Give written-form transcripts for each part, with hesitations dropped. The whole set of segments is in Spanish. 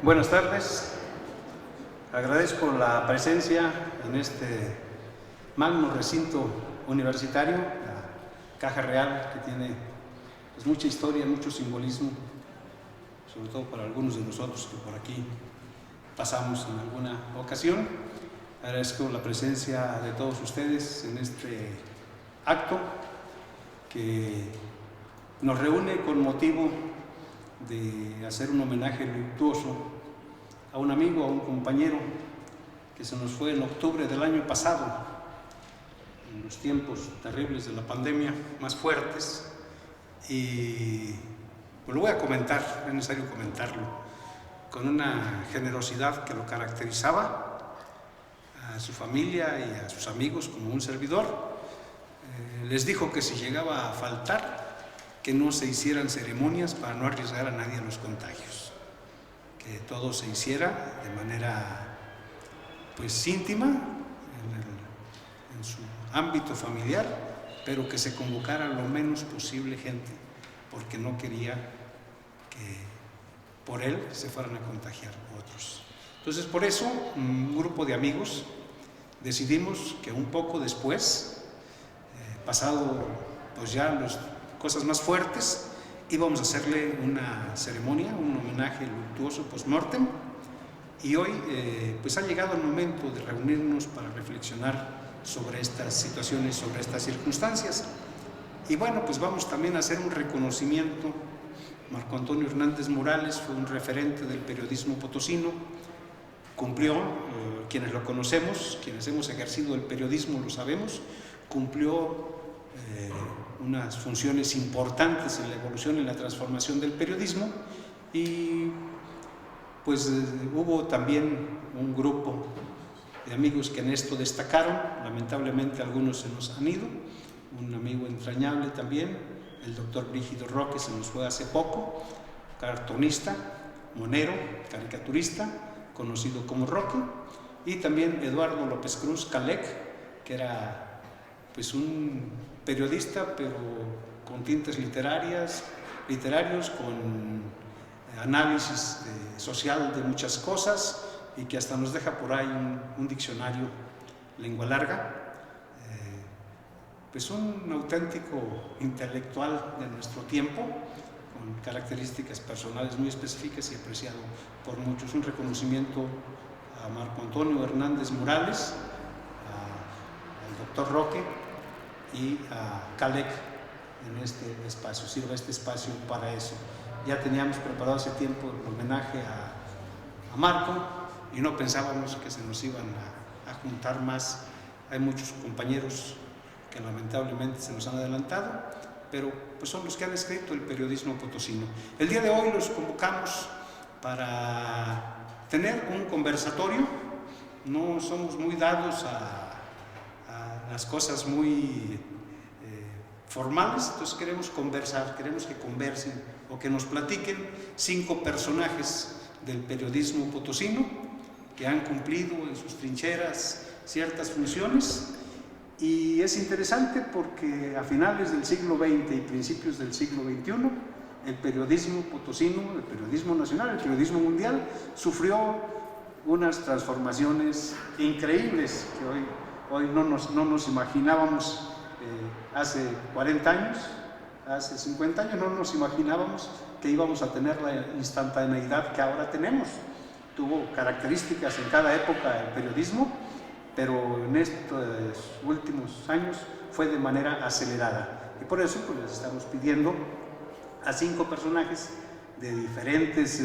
Buenas tardes. Agradezco la presencia en este magno recinto universitario, la Caja Real, que tiene pues, mucha historia, mucho simbolismo, sobre todo para algunos de nosotros que por aquí pasamos en alguna ocasión. Agradezco la presencia de todos ustedes en este acto que nos reúne con motivo de hacer un homenaje luctuoso a un amigo, a un compañero que se nos fue en octubre del año pasado, en los tiempos terribles de la pandemia, más fuertes, y pues lo voy a comentar, es necesario comentarlo, con una generosidad que lo caracterizaba, a su familia y a sus amigos como un servidor. Les dijo que si llegaba a faltar, que no se hicieran ceremonias para no arriesgar a nadie a los contagios, que todo se hiciera de manera pues íntima, en su ámbito familiar, pero que se convocara lo menos posible gente, porque no quería que por él se fueran a contagiar otros. Entonces, por eso, un grupo de amigos decidimos que un poco después, pasado pues ya las cosas más fuertes, íbamos a hacerle una ceremonia, un homenaje luctuoso post-mortem, y hoy pues ha llegado el momento de reunirnos para reflexionar sobre estas situaciones, sobre estas circunstancias. Y bueno, pues vamos también a hacer un reconocimiento. Marco Antonio Hernández Morales fue un referente del periodismo potosino, cumplió, quienes lo conocemos, quienes hemos ejercido el periodismo lo sabemos, cumplió unas funciones importantes en la evolución, en la transformación del periodismo, y pues hubo también un grupo de amigos que en esto destacaron. Lamentablemente algunos se nos han ido. Un amigo entrañable también, el doctor Brígido Roque, se nos fue hace poco, cartonista, monero, caricaturista, conocido como Roque, y también Eduardo López Cruz Calec, que era pues un periodista pero con tintes literarios, con análisis social de muchas cosas, y que hasta nos deja por ahí un diccionario lengua larga, pues un auténtico intelectual de nuestro tiempo, con características personales muy específicas y apreciado por muchos. Un reconocimiento a Marco Antonio Hernández Morales, al doctor Roque y a Calec en este espacio. Sirva este espacio para eso. Ya teníamos preparado hace tiempo el homenaje a Marco y no pensábamos que se nos iban a juntar más. Hay muchos compañeros que lamentablemente se nos han adelantado, pero pues son los que han escrito el periodismo potosino. El día de hoy los convocamos para tener un conversatorio. No somos muy dados a las cosas muy formales, entonces queremos conversar, queremos que conversen o que nos platiquen 5 personajes del periodismo potosino que han cumplido en sus trincheras ciertas funciones. Y es interesante porque a finales del siglo XX y principios del siglo XXI, el periodismo potosino, el periodismo nacional, el periodismo mundial, sufrió unas transformaciones increíbles que hoy no nos imaginábamos. Hace 40 años, hace 50 años, no nos imaginábamos que íbamos a tener la instantaneidad que ahora tenemos. Tuvo características en cada época el periodismo, pero en estos últimos años fue de manera acelerada. Y por eso pues, les estamos pidiendo a 5 personajes de diferentes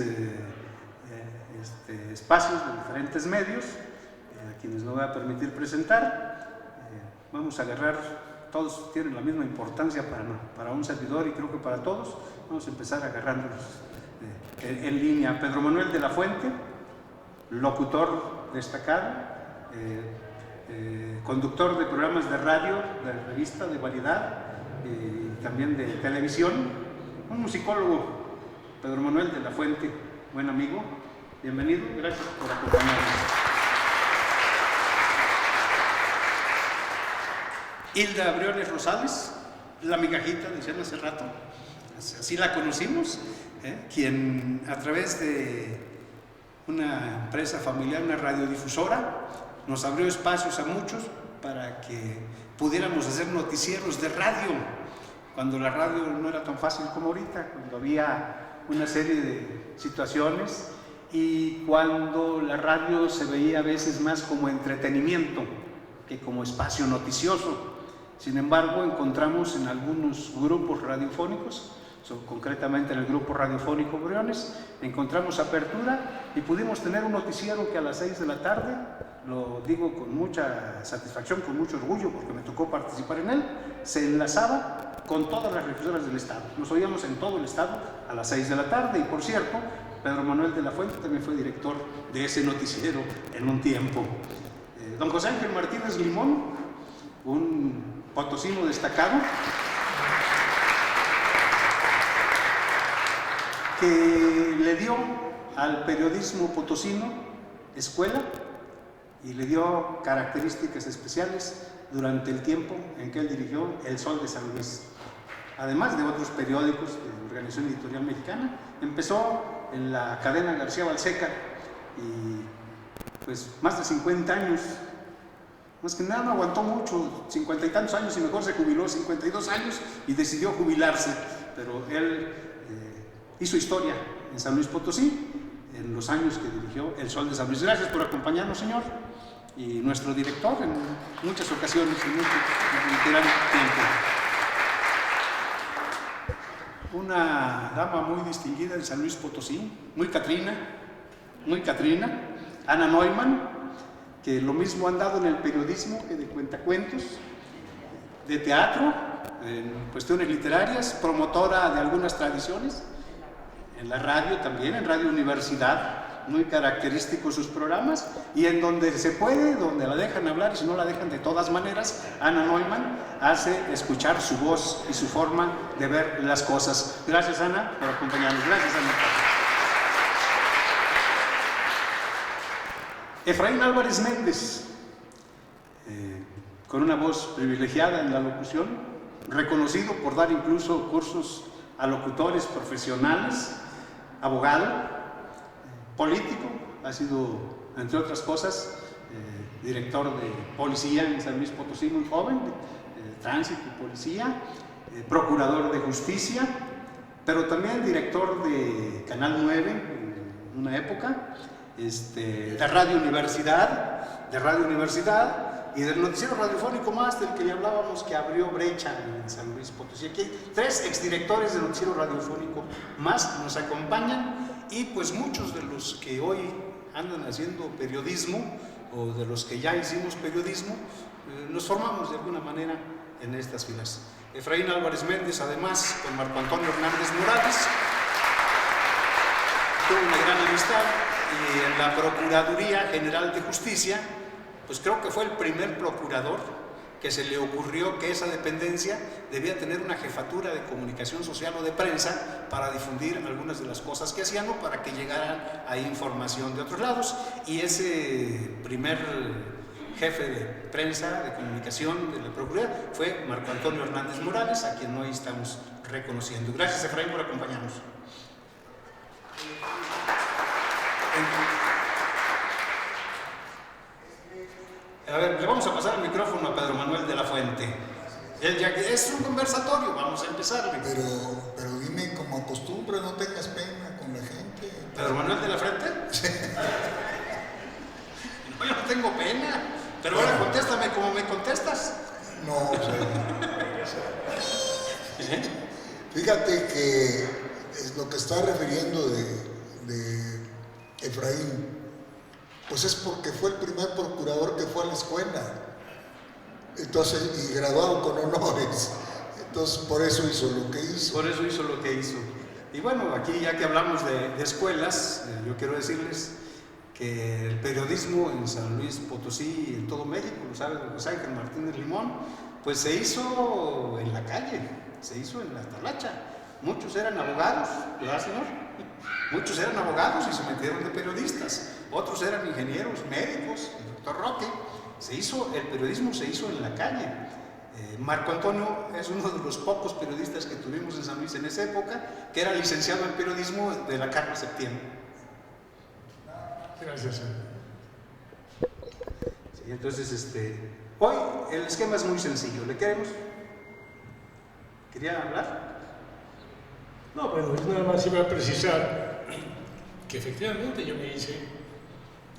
espacios, de diferentes medios, a quienes no voy a permitir presentar. Vamos a agarrar, todos tienen la misma importancia para un servidor y creo que para todos. Vamos a empezar agarrándolos en línea. Pedro Manuel de la Fuente, locutor destacado, conductor de programas de radio, de revista, de variedad, y también de televisión. Un musicólogo, Pedro Manuel de la Fuente, buen amigo. Bienvenido, gracias por acompañarnos. Hilda Briones Rosales, la migajita, decían hace rato, así la conocimos, quien a través de una empresa familiar, una radiodifusora, nos abrió espacios a muchos para que pudiéramos hacer noticieros de radio, cuando la radio no era tan fácil como ahorita, cuando había una serie de situaciones y cuando la radio se veía a veces más como entretenimiento que como espacio noticioso. Sin embargo, encontramos en algunos grupos radiofónicos, concretamente en el grupo radiofónico Briones, encontramos apertura y pudimos tener un noticiero que a las 6 de la tarde, lo digo con mucha satisfacción, con mucho orgullo, porque me tocó participar en él, se enlazaba con todas las difusoras del Estado. Nos oíamos en todo el Estado a las 6 de la tarde y, por cierto, Pedro Manuel de la Fuente también fue director de ese noticiero en un tiempo. Don José Ángel Martínez Limón, un potosino destacado, que le dio al periodismo potosino escuela y le dio características especiales durante el tiempo en que él dirigió El Sol de San Luis. Además de otros periódicos de la Organización Editorial Mexicana, empezó en la cadena García Balseca y pues más de 50 años, más que nada no aguantó mucho, 50 y tantos años, y mejor se jubiló 52 años y decidió jubilarse, pero él hizo historia en San Luis Potosí en los años que dirigió El Sol de San Luis. Gracias por acompañarnos, señor, y nuestro director en muchas ocasiones y mucho gran tiempo. Una dama muy distinguida en San Luis Potosí, muy Catrina, Ana Neumann, que lo mismo han dado en el periodismo que de cuentacuentos, de teatro, en cuestiones literarias, promotora de algunas tradiciones, en la radio también, en Radio Universidad, muy característicos sus programas, y en donde se puede, donde la dejan hablar, y si no la dejan de todas maneras, Ana Neumann hace escuchar su voz y su forma de ver las cosas. Gracias, Ana, por acompañarnos. Gracias, Ana. Efraín Álvarez Méndez, con una voz privilegiada en la locución, reconocido por dar incluso cursos a locutores profesionales, abogado, político, ha sido, entre otras cosas, director de policía en San Luis Potosí, muy joven, tránsito y policía, procurador de justicia, pero también director de Canal 9 en una época, de Radio Universidad y del noticiero radiofónico más del que le hablábamos, que abrió brecha en San Luis Potosí. Aquí hay 3 exdirectores del noticiero radiofónico más nos acompañan, y pues muchos de los que hoy andan haciendo periodismo o de los que ya hicimos periodismo, nos formamos de alguna manera en estas filas. Efraín Álvarez Méndez, además, con Marco Antonio Hernández Morales, tuvo una gran amistad, y en la Procuraduría General de Justicia, pues creo que fue el primer procurador que se le ocurrió que esa dependencia debía tener una jefatura de comunicación social o de prensa para difundir algunas de las cosas que hacían, o para que llegaran a información de otros lados. Y ese primer jefe de prensa, de comunicación de la Procuraduría, fue Marco Antonio Hernández Morales, a quien hoy estamos reconociendo. Gracias, Efraín, por acompañarnos. A ver, le vamos a pasar el micrófono a Pedro Manuel de la Fuente. Él ya que es un conversatorio, vamos a empezar. Pero dime, como costumbre, no tengas pena con la gente. ¿Pedro Manuel de la Fuente? No, yo no tengo pena. Pero ahora contéstame como me contestas. No, fíjate que es lo que está refiriendo de Efraín, pues es porque fue el primer procurador que fue a la escuela, entonces, y graduado con honores, entonces por eso hizo lo que hizo. Por eso hizo lo que hizo. Y bueno, aquí ya que hablamos de escuelas, yo quiero decirles que el periodismo en San Luis Potosí y en todo México, lo sabe don José Ángel Martínez Limón, pues se hizo en la calle, se hizo en la talacha. Muchos eran abogados, ¿verdad, señor? Muchos eran abogados y se metieron de periodistas. Otros eran ingenieros, médicos, el doctor Roque. El periodismo se hizo en la calle. Marco Antonio es uno de los pocos periodistas que tuvimos en San Luis en esa época, que era licenciado en periodismo de la Carlos Septiembre. Gracias. Sí, entonces, hoy el esquema es muy sencillo. ¿Le queremos? ¿Quería hablar? No, bueno, yo nada más iba a precisar que efectivamente yo me hice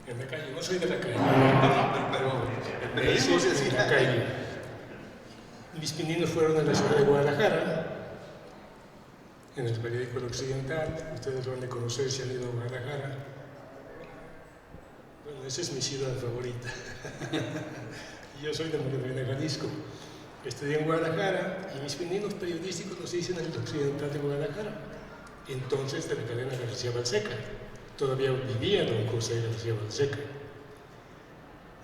en la calle. No soy de la calle. Pero Me hice en la calle. Mis pininos fueron en la ciudad de Guadalajara, en el periódico El Occidental. Ustedes lo han de conocer si han ido a Guadalajara. Bueno, esa es mi ciudad favorita. Yo soy de Morelia, Jalisco. Estudié en Guadalajara y mis pininos periodísticos los hice en el Occidental de Guadalajara, entonces de la cadena García Balseca. Todavía vivía en un curso de García Balseca.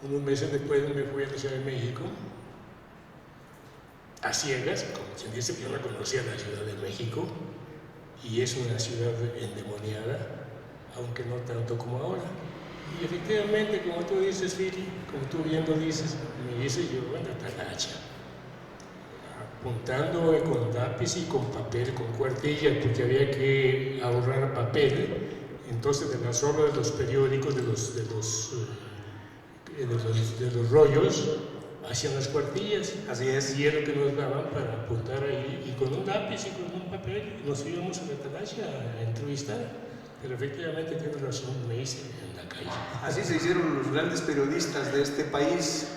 Unos meses después me fui a la Ciudad de México, a ciegas, como quien dice, yo no conocía la Ciudad de México, y es una ciudad endemoniada, aunque no tanto como ahora. Y efectivamente, como tú dices, Fili, como tú bien lo dices, me hice yo en la talacha, apuntando con lápiz y con papel, con cuartilla, porque había que ahorrar papel. Entonces, de las obras de los periódicos, de los rollos, hacían las cuartillas. Así es. Y era lo que nos daban para apuntar ahí, y con un lápiz y con un papel nos íbamos a la talacha a entrevistar. Pero efectivamente tienes razón, me hice en la calle. Así se hicieron los grandes periodistas de este país.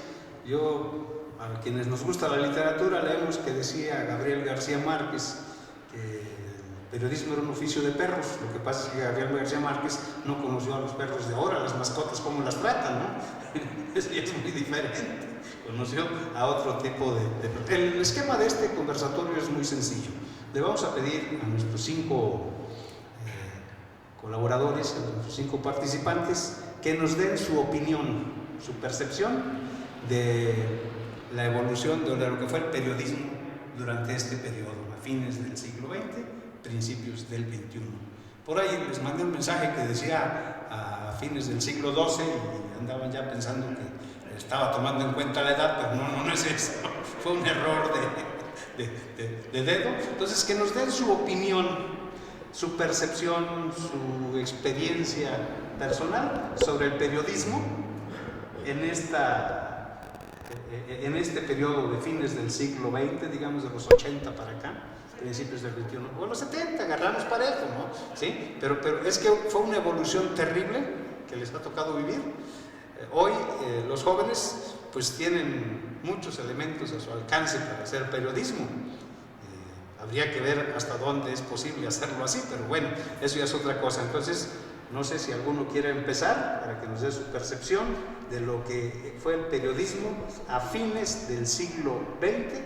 Yo, a quienes nos gusta la literatura, leemos que decía Gabriel García Márquez que el periodismo era un oficio de perros. Lo que pasa es que Gabriel García Márquez no conoció a los perros de ahora, las mascotas, cómo las tratan, ¿no? Eso ya es muy diferente. Conoció a otro tipo de... El esquema de este conversatorio es muy sencillo. Le vamos a pedir a nuestros 5 colaboradores, a nuestros 5 participantes, que nos den su opinión, su percepción de la evolución de lo que fue el periodismo durante este periodo, a fines del siglo XX, principios del XXI. Por ahí les mandé un mensaje que decía a fines del siglo XII y andaban ya pensando que estaba tomando en cuenta la edad, pero no es eso, fue un error de dedo. Entonces, que nos den su opinión, su percepción, su experiencia personal sobre el periodismo en este periodo de fines del siglo XX, digamos de los 80 para acá, principios del 21, o los 70, agarramos parejo, ¿no? ¿Sí? Pero es que fue una evolución terrible que les ha tocado vivir. Hoy los jóvenes pues tienen muchos elementos a su alcance para hacer periodismo. Habría que ver hasta dónde es posible hacerlo así, pero bueno, eso ya es otra cosa. Entonces, no sé si alguno quiere empezar para que nos dé su percepción de lo que fue el periodismo a fines del siglo XX,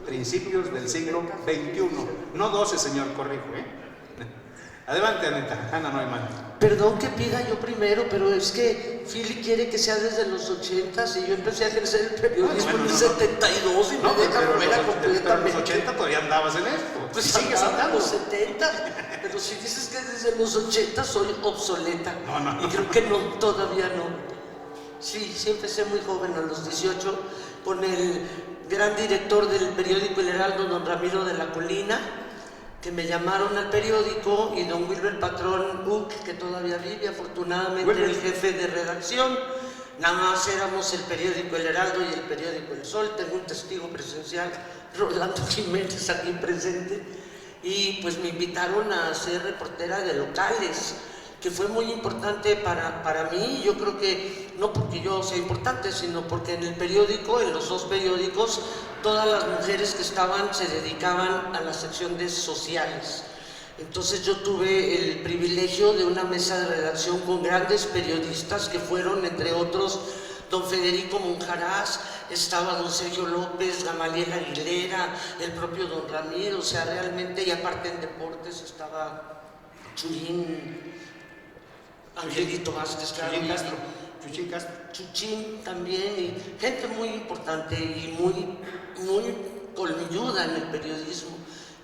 principios del siglo XXI. No 12, señor, corrijo, Adelante, Ana Neumann. Perdón que pida yo primero, pero es que Philly quiere que sea desde los 80s y yo empecé a ejercer el periodismo en el 72 y me deja fuera completamente. Pero en los 80 todavía andabas en esto. Pues sigues andaba en andando. los 70s, pero si dices que desde los 80 soy obsoleta. No. Y creo que no, todavía no. Sí empecé muy joven, a los 18, con el gran director del periódico El Heraldo, don Ramiro de la Colina, que me llamaron al periódico, y don Wilber Patrón Uc, que todavía vive, afortunadamente, el jefe de redacción. Nada más éramos el periódico El Heraldo y el periódico El Sol. Tengo un testigo presencial, Rolando Jiménez, aquí presente, y pues me invitaron a ser reportera de locales, que fue muy importante para mí. Yo creo que no porque yo sea importante, sino porque en el periódico, en los 2 periódicos, todas las mujeres que estaban se dedicaban a la sección de sociales. Entonces yo tuve el privilegio de una mesa de redacción con grandes periodistas que fueron, entre otros, don Federico Monjarás, estaba don Sergio López, Gamaliel Aguilera, el propio don Ramiro, o sea, realmente, y aparte en deportes estaba Chuyín, Angelito Vázquez, Chuchín Castro. Chuchín también, y gente muy importante y muy colmilluda en el periodismo.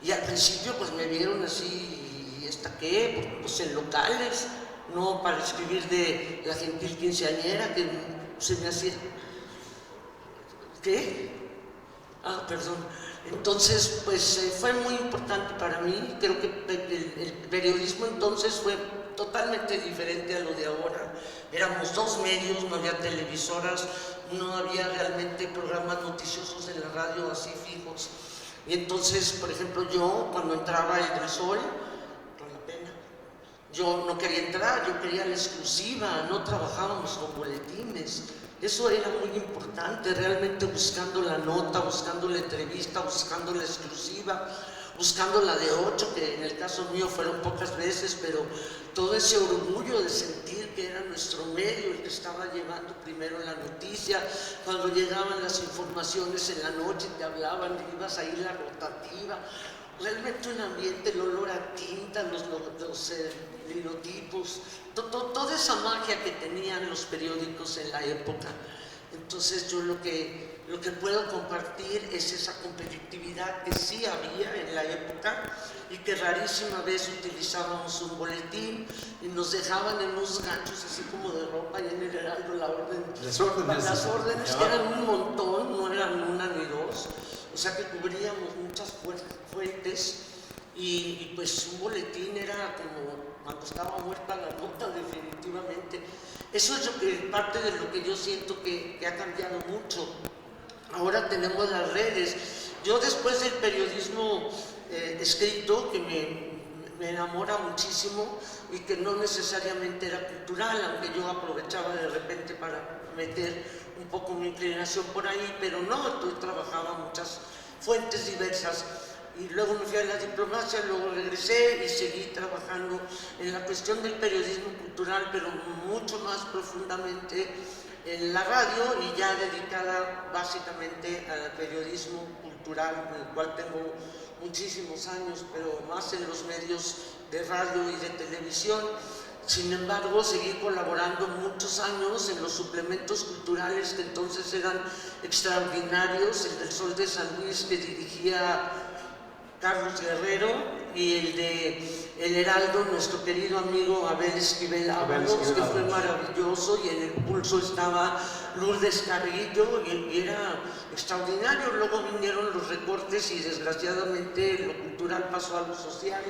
Y al principio pues me vieron así, ¿y esta qué? Porque pues en locales, no para escribir de la gentil quinceañera, que se me hacía... ¿Qué? Ah, perdón. Entonces pues fue muy importante para mí. Creo que el periodismo entonces fue totalmente diferente a lo de ahora. Éramos 2 medios, no había televisoras, no había realmente programas noticiosos en la radio así fijos. Y entonces, por ejemplo, yo cuando entraba el del Sol, con la pena, yo no quería entrar, yo quería la exclusiva, no trabajábamos con boletines. Eso era muy importante, realmente buscando la nota, buscando la entrevista, buscando la exclusiva, buscando la de 8, que en el caso mío fueron pocas veces, pero todo ese orgullo de sentir que era nuestro medio el que estaba llevando primero la noticia. Cuando llegaban las informaciones en la noche, te hablaban, ibas a ir la rotativa. Realmente un ambiente, el olor a tinta, los linotipos, toda esa magia que tenían los periódicos en la época. Entonces yo lo que puedo compartir es esa competitividad que sí había en la época y que rarísima vez utilizábamos un boletín y nos dejaban en unos ganchos así como de ropa y en el Heraldo la orden. Las órdenes que eran un montón, no eran una ni dos, o sea que cubríamos muchas fuentes y pues un boletín era como cuando estaba muerta la nota, definitivamente. Eso es parte de lo que yo siento que ha cambiado mucho. Ahora tenemos las redes. Yo después del periodismo escrito, que me enamora muchísimo y que no necesariamente era cultural, aunque yo aprovechaba de repente para meter un poco mi inclinación por ahí, pero no, yo trabajaba muchas fuentes diversas. Y luego me fui a la diplomacia, luego regresé y seguí trabajando en la cuestión del periodismo cultural, pero mucho más profundamente en la radio y ya dedicada básicamente al periodismo cultural, en el cual tengo muchísimos años, pero más en los medios de radio y de televisión. Sin embargo, seguí colaborando muchos años en los suplementos culturales que entonces eran extraordinarios, el del Sol de San Luis que dirigía Carlos Guerrero y el de El Heraldo, nuestro querido amigo Abel Esquivel Ábalos, que fue maravilloso, y en el pulso estaba Lourdes Carrillo y era extraordinario. Luego vinieron los recortes y desgraciadamente lo cultural pasó a lo social,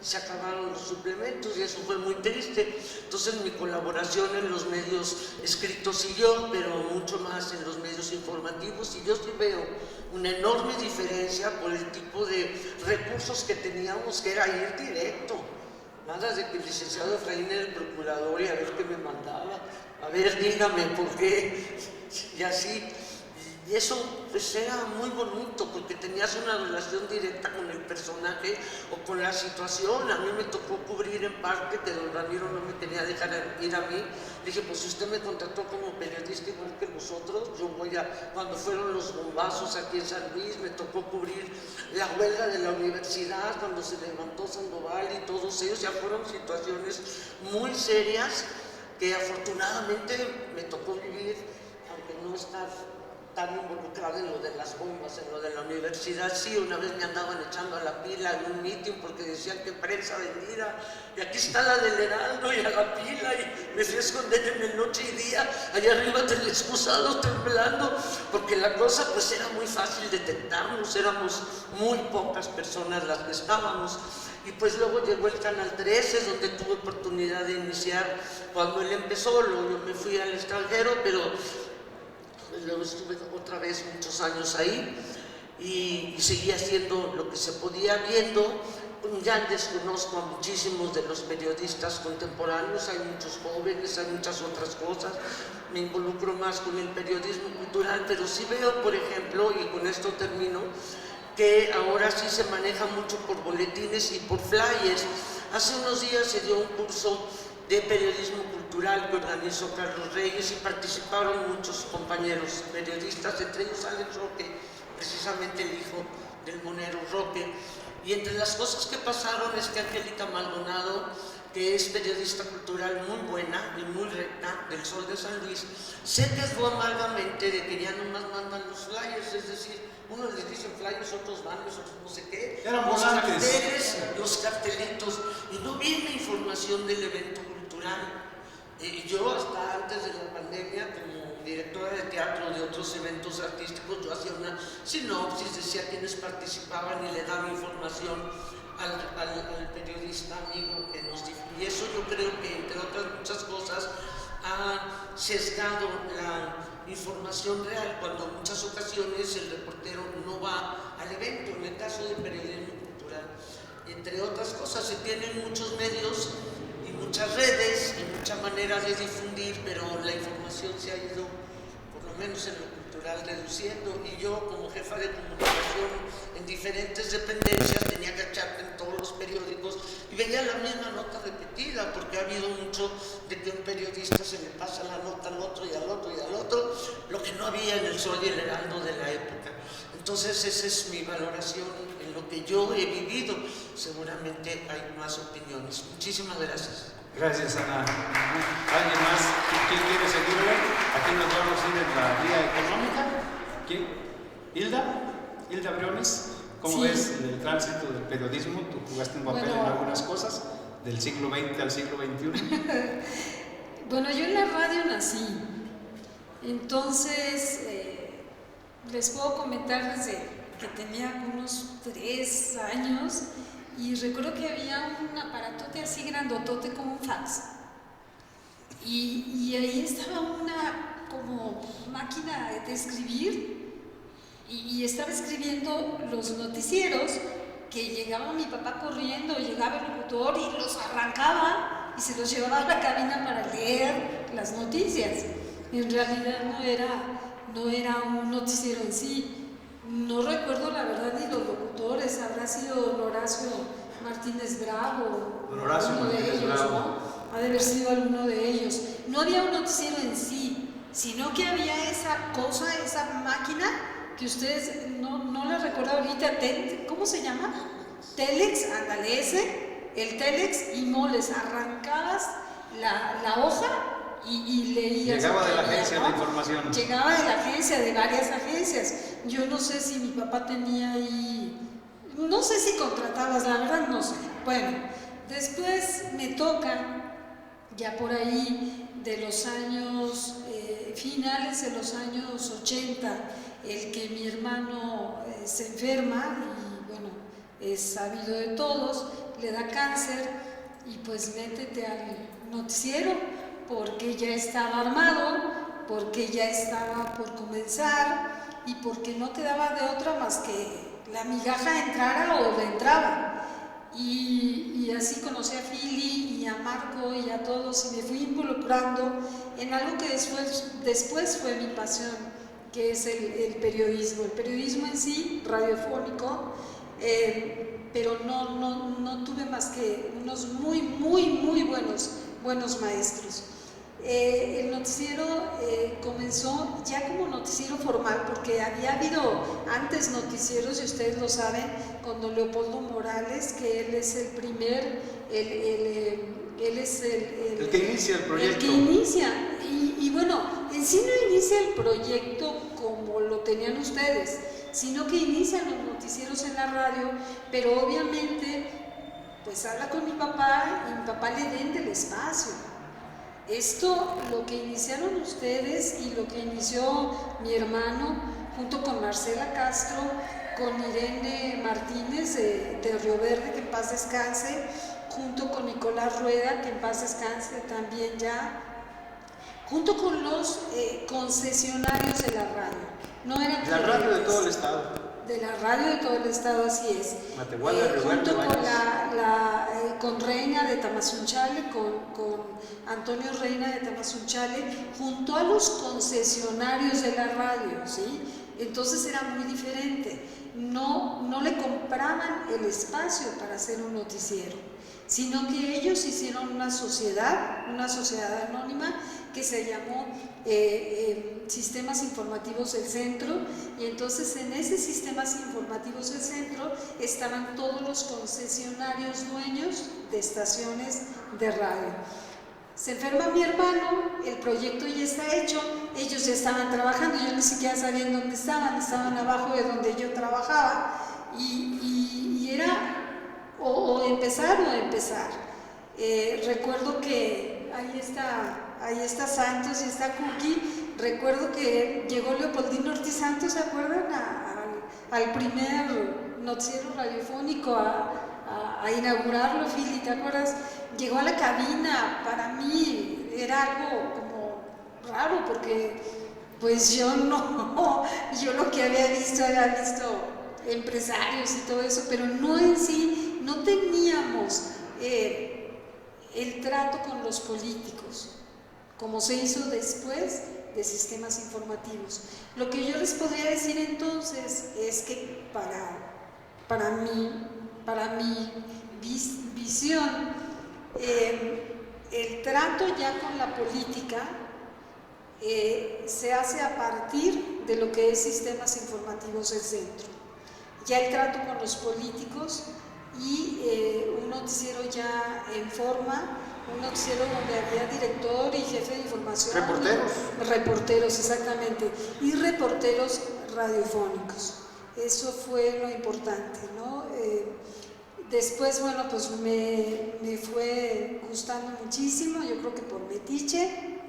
se acabaron los suplementos y eso fue muy triste. Entonces mi colaboración en los medios escritos siguió, pero mucho más en los medios informativos, y yo sí veo una enorme diferencia por el tipo de recursos que teníamos, que era ir directo. Nada de que el licenciado Efraín era el procurador y a ver qué me mandaba, a ver, dígame por qué, y así. Y eso pues era muy bonito porque tenías una relación directa con el personaje o con la situación. A mí me tocó cubrir en parte que don Ramiro no me quería dejar ir a mí. Le dije, pues si usted me contrató como periodista igual que nosotros, yo voy a... Cuando fueron los bombazos aquí en San Luis, me tocó cubrir la huelga de la universidad, cuando se levantó Sandoval y todos ellos. Ya fueron situaciones muy serias que afortunadamente me tocó vivir, aunque no estar tan involucrada en lo de las bombas, en lo de la universidad. Sí, una vez me andaban echando a la pila en un mitin porque decían que prensa vendida, y aquí está la del Heraldo y a la pila, y me fui a esconder en el noche y día, allá arriba del excusado temblando, porque la cosa pues era muy fácil detectarnos, éramos muy pocas personas las que estábamos. Y pues luego llegó el Canal 13, donde tuve oportunidad de iniciar cuando él empezó. Luego yo me fui al extranjero, pero luego estuve otra vez muchos años ahí y seguí haciendo lo que se podía viendo. Ya desconozco a muchísimos de los periodistas contemporáneos, hay muchos jóvenes, hay muchas otras cosas. Me involucro más con el periodismo cultural, pero sí veo, por ejemplo, y con esto termino, que ahora sí se maneja mucho por boletines y por flyers. Hace unos días se dio un curso de periodismo cultural que organizó Carlos Reyes y participaron muchos compañeros periodistas, entre ellos Alex Roque, precisamente el hijo del monero Roque. Y entre las cosas que pasaron es que Angélica Maldonado, que es periodista cultural muy buena y muy recta, del Sol de San Luis, se quejó amargamente de que ya nomás mandan los flyers, es decir, unos les dicen flyers, otros bandos, otros no sé qué, los carteles, los cartelitos, y no viene información del evento cultural. Yo hasta antes de la pandemia, como directora de teatro de otros eventos artísticos, yo hacía una sinopsis, decía quiénes participaban y le daba información al periodista amigo que nos dijo. Y eso yo creo sesgado la información real, cuando en muchas ocasiones el reportero no va al evento. En el caso del periodismo cultural, entre otras cosas, se tienen muchos medios y muchas redes y mucha manera de difundir, pero la información se ha ido, por lo menos en lo cultural, reduciendo. Y yo, como jefa de comunicación en diferentes dependencias, tenía que echarme en todos los periódicos y veía la misma nota repetida, porque ha habido mucho de que un periodista se le pasa la nota al otro y al otro y al otro, lo que no había en el Sol y el Heraldo de la época. Entonces esa es mi valoración en lo que yo he vivido. Seguramente hay más opiniones. Muchísimas gracias. Gracias, Ana. ¿Alguien más? ¿Quién quiere seguirle? Aquí nos vamos a ir en la vía económica. ¿Quién? ¿Hilda Briones? ¿Cómo ves el tránsito del periodismo? Tú jugaste un papel en algunas cosas, del siglo XX al siglo XXI. Bueno, yo en la radio nací. Entonces, les puedo comentar desde que tenía unos 3 años, y recuerdo que había un aparatote así grandotote como un fax, y ahí estaba una como máquina de escribir, y estaba escribiendo los noticieros, que llegaba mi papá corriendo, llegaba el locutor y los arrancaba y se los llevaba a la cabina para leer las noticias. En realidad no era un noticiero en sí. No recuerdo la verdad ni los locutores, habrá sido don Horacio Martínez Bravo, uno de ellos, ¿no? Ha de haber sido alguno de ellos. No había un noticiero en sí, sino que había esa cosa, esa máquina que ustedes no les recuerdo ahorita, ¿cómo se llama? Telex, ándale ese, el Telex, y no les arrancabas la hoja y leías. Llegaba de la agencia la información. Llegaba de la agencia, de varias agencias. Yo no sé si mi papá tenía ahí, no sé si contratabas, la verdad no sé. Bueno, después me toca, ya por ahí de los años, finales de los años 80, el que mi hermano se enferma, y bueno, es sabido de todos, le da cáncer, y pues métete al noticiero, porque ya estaba armado, porque ya estaba por comenzar, y porque no quedaba de otra más que la migaja entrara o le entraba. Y así conocí a Fili y a Marco y a todos, y me fui involucrando en algo que después fue mi pasión, que es el periodismo en sí, radiofónico, pero no tuve más que unos muy buenos maestros. El noticiero comenzó ya como noticiero formal, porque había habido antes noticieros, y ustedes lo saben, con don Leopoldo Morales, que él es el primer, él es el que inicia el proyecto. El que inicia, y bueno, en sí no inicia el proyecto como lo tenían ustedes, sino que inician los noticieros en la radio, pero obviamente pues habla con mi papá, y mi papá le den del espacio. Esto, lo que iniciaron ustedes y lo que inició mi hermano, junto con Marcela Castro, con Irene Martínez de Río Verde, que en paz descanse, junto con Nicolás Rueda, que en paz descanse también ya, junto con los concesionarios de la radio. No eran la radio de todo el estado. De la radio de todo el estado, así es. Matehuala, junto con con Reina de Tamazunchale, con Antonio Reina de Tamazunchale, junto a los concesionarios de la radio, ¿sí? Entonces era muy diferente. No le compraban el espacio para hacer un noticiero, sino que ellos hicieron una sociedad anónima que se llamó Sistemas Informativos del Centro, y entonces en ese Sistemas Informativos del Centro estaban todos los concesionarios dueños de estaciones de radio. Se enferma mi hermano, el proyecto ya está hecho, ellos ya estaban trabajando, yo ni siquiera sabía en dónde estaban abajo de donde yo trabajaba, y era o empezar. Recuerdo que ahí está Santos y está Cookie. Recuerdo que llegó Leopoldino Ortiz Santos, ¿se acuerdan? Al primer noticiero radiofónico a inaugurarlo, Fili, ¿te acuerdas? Llegó a la cabina, para mí era algo como raro porque pues yo lo que había visto empresarios y todo eso, pero no en sí, no teníamos el trato con los políticos, como se hizo después de sistemas informativos. Lo que yo les podría decir entonces es que para mi visión, el trato ya con la política se hace a partir de lo que es sistemas informativos del centro. Ya el trato con los políticos y un noticiero ya en forma, un noticiero donde había director y jefe de información. Reporteros, exactamente. Y reporteros radiofónicos. Eso fue lo importante, ¿no? Después, bueno, pues me fue gustando muchísimo, yo creo que por metiche.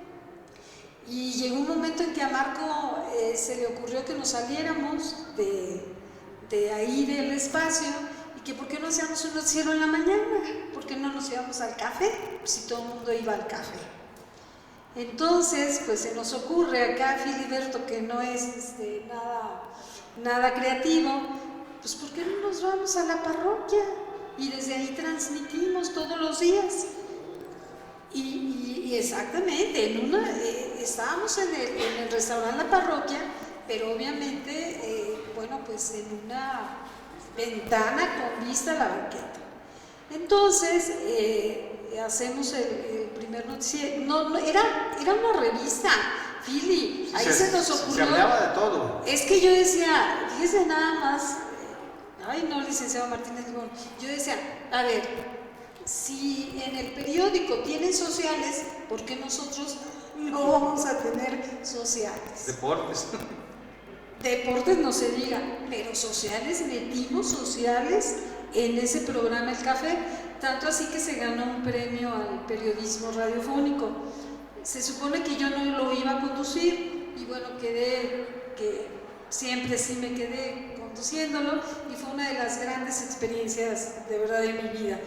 Y llegó un momento en que a Marco se le ocurrió que nos saliéramos de ahí del espacio y que por qué no hacíamos un noticiero en la mañana, por qué no nos íbamos al café, si todo el mundo iba al café. Entonces, pues se nos ocurre acá, Filiberto, que no es nada creativo, pues ¿por qué no nos vamos a la parroquia? Y desde ahí transmitimos todos los días. Y exactamente, estábamos en el restaurante La Parroquia, pero obviamente, bueno, pues en una ventana con vista a la banqueta. Entonces, hacemos el primer noticiero. No, era una revista, Fili, ahí se nos ocurrió. Se hablaba de todo. Es que yo decía, fíjese nada más, licenciado Martínez Limón, yo decía, a ver, si en el periódico tienen sociales, ¿por qué nosotros no vamos a tener sociales? Deportes no se diga, pero sociales, metimos sociales en ese programa El Café, tanto así que se ganó un premio al periodismo radiofónico. Se supone que yo no lo iba a conducir y bueno, siempre sí me quedé conduciéndolo y fue una de las grandes experiencias de verdad de mi vida.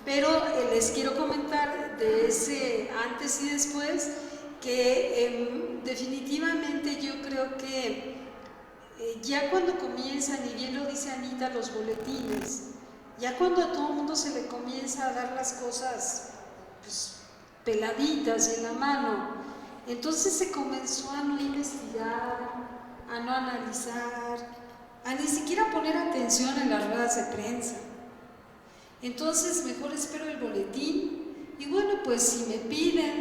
Pero les quiero comentar de ese antes y después que definitivamente yo creo que ya cuando comienzan, y bien lo dice Anita, los boletines, ya cuando a todo el mundo se le comienza a dar las cosas pues, peladitas y en la mano, entonces se comenzó a no investigar, a no analizar, a ni siquiera poner atención en las ruedas de prensa. Entonces mejor espero el boletín y bueno, pues si me pide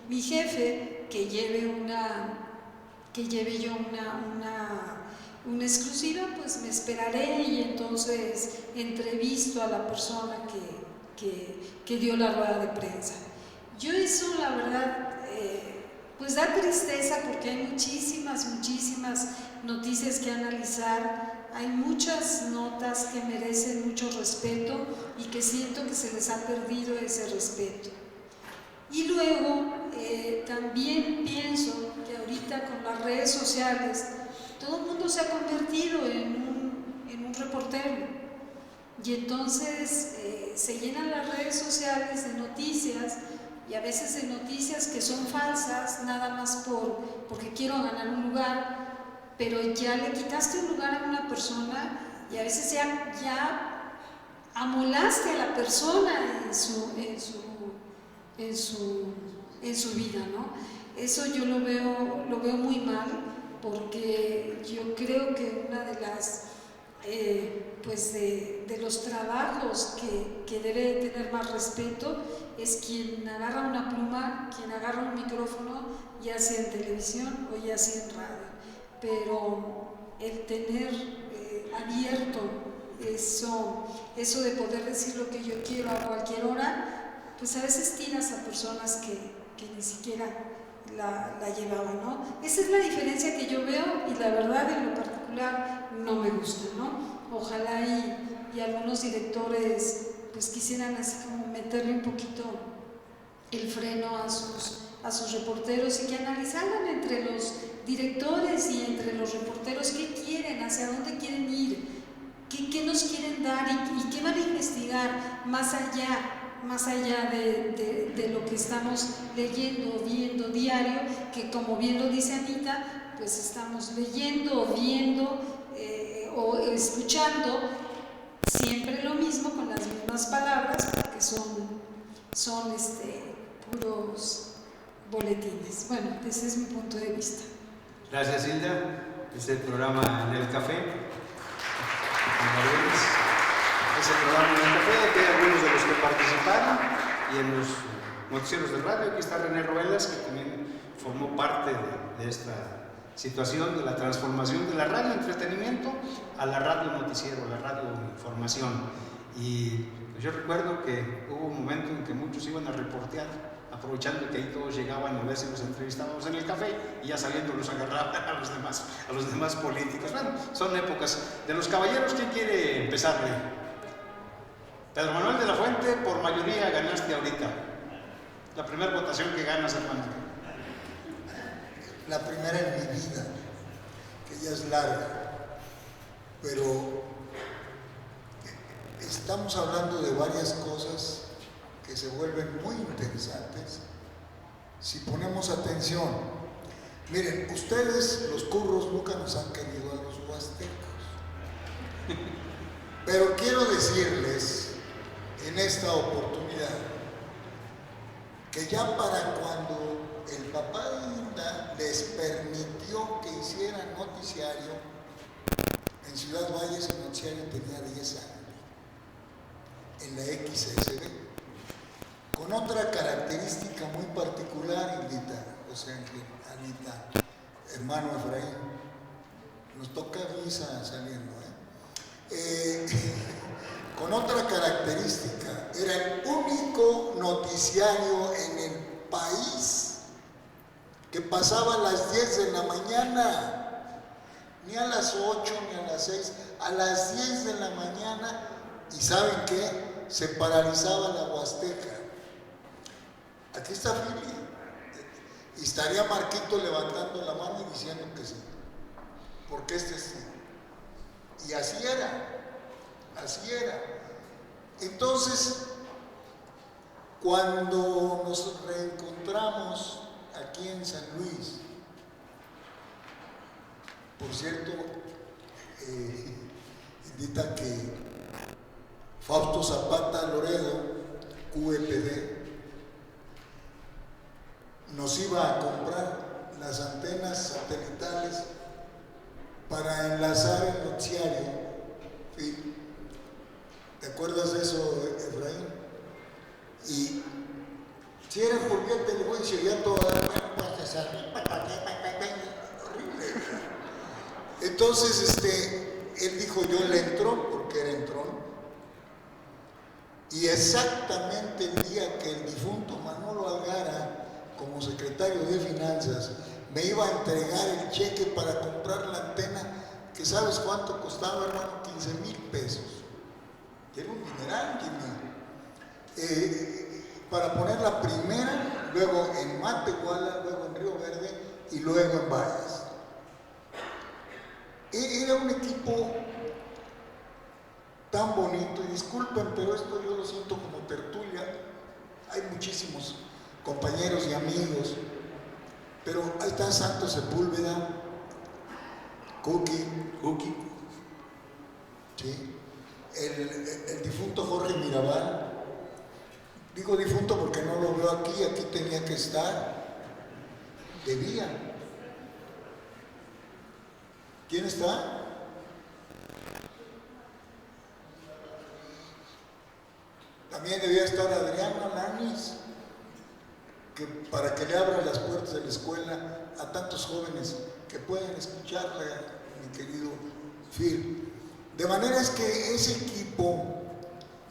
mi jefe que lleve yo una exclusiva, pues me esperaré y entonces entrevisto a la persona que dio la rueda de prensa. Yo eso la verdad pues da tristeza porque hay muchísimas noticias que analizar, hay muchas notas que merecen mucho respeto y que siento que se les ha perdido ese respeto. Y luego también pienso que ahorita con las redes sociales todo el mundo se ha convertido en un reportero y entonces se llenan las redes sociales de noticias y a veces de noticias que son falsas nada más porque quiero ganar un lugar, pero ya le quitaste un lugar a una persona y a veces ya amolaste a la persona en su vida, ¿no? Eso yo lo veo muy mal porque yo creo que una de las pues de los trabajos que debe tener más respeto es quien agarra una pluma, quien agarra un micrófono, ya sea en televisión o ya sea en radio, pero el tener abierto eso de poder decir lo que yo quiero a cualquier hora, pues a veces tiras a personas que ni siquiera la llevaban, ¿no? Esa es la diferencia que yo veo y la verdad en lo particular no me gusta, ¿no? Ojalá y algunos directores pues quisieran así como meterle un poquito el freno a sus reporteros y que analizaran entre los directores y entre los reporteros qué quieren, hacia dónde quieren ir, qué nos quieren dar y qué van a investigar más allá más allá de lo que estamos leyendo o viendo diario, que como bien lo dice Anita, pues estamos leyendo o viendo o escuchando siempre lo mismo con las mismas palabras, porque son puros boletines. Bueno, ese es mi punto de vista. Gracias, Hilda. Este programa En el Café. Ese programa En el Café, aquí hay algunos de los que participaron y en los noticieros de radio. Aquí está René Ruelas, que también formó parte de esta situación de la transformación de la radio entretenimiento a la radio noticiero, a la radio información. Y yo recuerdo que hubo un momento en que muchos iban a reportear, aprovechando que ahí todos llegaban a ver si los entrevistábamos en el café y ya saliendo los agarraban a los demás políticos. Bueno, son épocas. De los caballeros, ¿quién quiere empezar? Pedro Manuel de la Fuente, por mayoría ganaste ahorita. La primera votación que ganas, hermano. La primera en mi vida, que ya es larga, pero estamos hablando de varias cosas que se vuelven muy interesantes si ponemos atención. Miren, ustedes, los curros, nunca nos han querido a los huastecos, pero quiero decirles en esta oportunidad que ya para cuando el papá de Hilda les permitió que hicieran noticiario, en Ciudad Valles el noticiario tenía 10 años, en la XSB, con otra característica muy particular, Hildita, José Ángel, Anita, hermano Efraín, nos toca misa saliendo, con otra característica, era el único noticiario en el país que pasaba a las 10 de la mañana, ni a las 8 ni a las 6, a las 10 de la mañana, y ¿saben qué? Se paralizaba la Huasteca. Aquí está Fili, y estaría Marquito levantando la mano y diciendo que sí, porque sí. Y así era. Entonces, cuando nos reencontramos aquí en San Luis, por cierto, indica que Fausto Zapata Loredo, QEPD, nos iba a comprar las antenas satelitales para enlazar el noticiario. ¿Sí? ¿Te acuerdas de eso, Efraín? Y si era por vía telefónica, se oía todo horrible. Entonces, él dijo, yo le entro, porque era entrón. Y exactamente el día que el difunto Manolo Algara, como secretario de Finanzas, me iba a entregar el cheque para comprar la antena, que ¿sabes cuánto costaba, hermano? 15,000 pesos. Era un dineral, para poner la primera, luego en Matehuala, luego en Río Verde y luego en Valles. Era un equipo tan bonito, y disculpen, pero esto yo lo siento como tertulia. Hay muchísimos compañeros y amigos, pero ahí está Santo Sepúlveda, Cookie, ¿sí? El difunto Jorge Mirabal. Digo difunto porque no lo veo aquí tenía que estar, debía. ¿Quién está? También debía estar Adriano Lanis, que para que le abra las puertas de la escuela a tantos jóvenes que pueden escucharle, mi querido Phil. De manera es que ese equipo,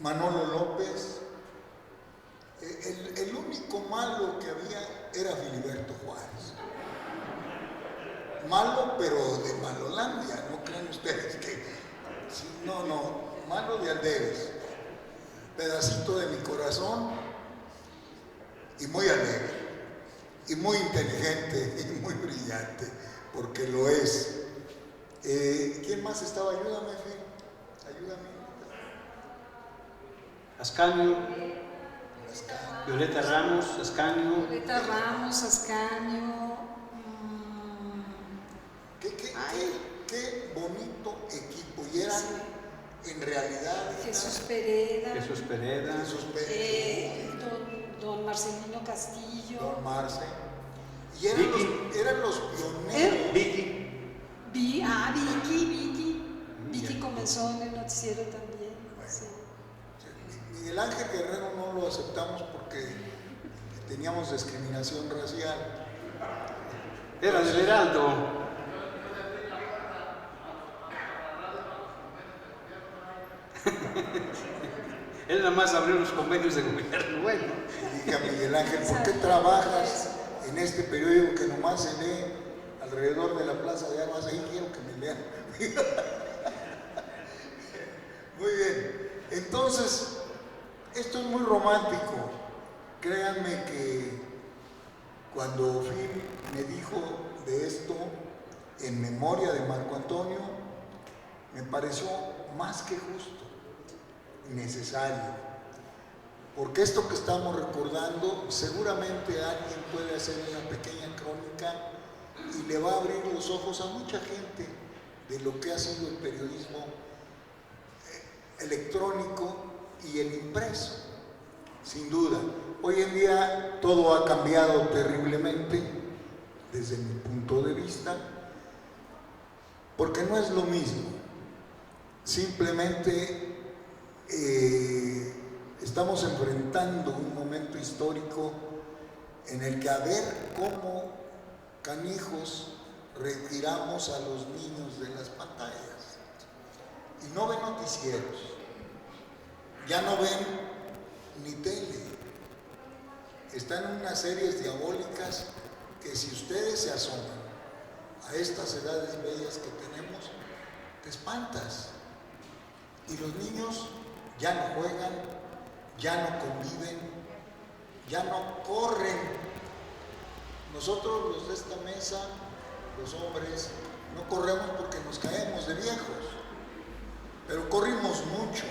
Manolo López, el único malo que había era Filiberto Juárez. Malo, pero de Malolandia, no crean ustedes que... No, malo de Aldeves. Pedacito de mi corazón, y muy alegre, y muy inteligente, y muy brillante, porque lo es. ¿Quién más estaba? Ayúdame, Phil. Ayúdame. Ascanio. Violeta Ramos, Ascanio. Violeta Ramos, Ascanio. Qué bonito equipo. Y eran, en realidad, Jesús Pereda. Jesús Pereda. Don Marcelino Castillo. Don Marce. Y eran los pioneros. Vicky. Vicky comenzó en el noticiero también. Bueno. Sí. Miguel Ángel Guerrero no lo aceptamos porque teníamos discriminación racial. Era del Heraldo. Él nada más abrió los convenios de gobierno. Bueno. Y dije a Miguel Ángel, ¿por qué trabajas en este periódico que nomás se lee alrededor de la Plaza de Armas? Ahí quiero que me lean. Muy bien. Entonces, esto es muy romántico. Créanme que cuando Phil me dijo de esto en memoria de Marco Antonio, me pareció más que justo, necesario. Porque esto que estamos recordando, seguramente alguien puede hacer una pequeña crónica y le va a abrir los ojos a mucha gente de lo que ha sido el periodismo electrónico y el impreso. Sin duda, hoy en día todo ha cambiado terriblemente desde mi punto de vista, porque no es lo mismo. Simplemente estamos enfrentando un momento histórico en el que a ver cómo canijos retiramos a los niños de las pantallas. Y no ven noticieros, ya no ven ni tele. Están en unas series diabólicas que si ustedes se asoman a estas edades bellas que tenemos, te espantas. Y los niños ya no juegan, ya no conviven, ya no corren. Nosotros los de esta mesa, los hombres, no corremos porque nos caemos de viejos, pero corrimos mucho.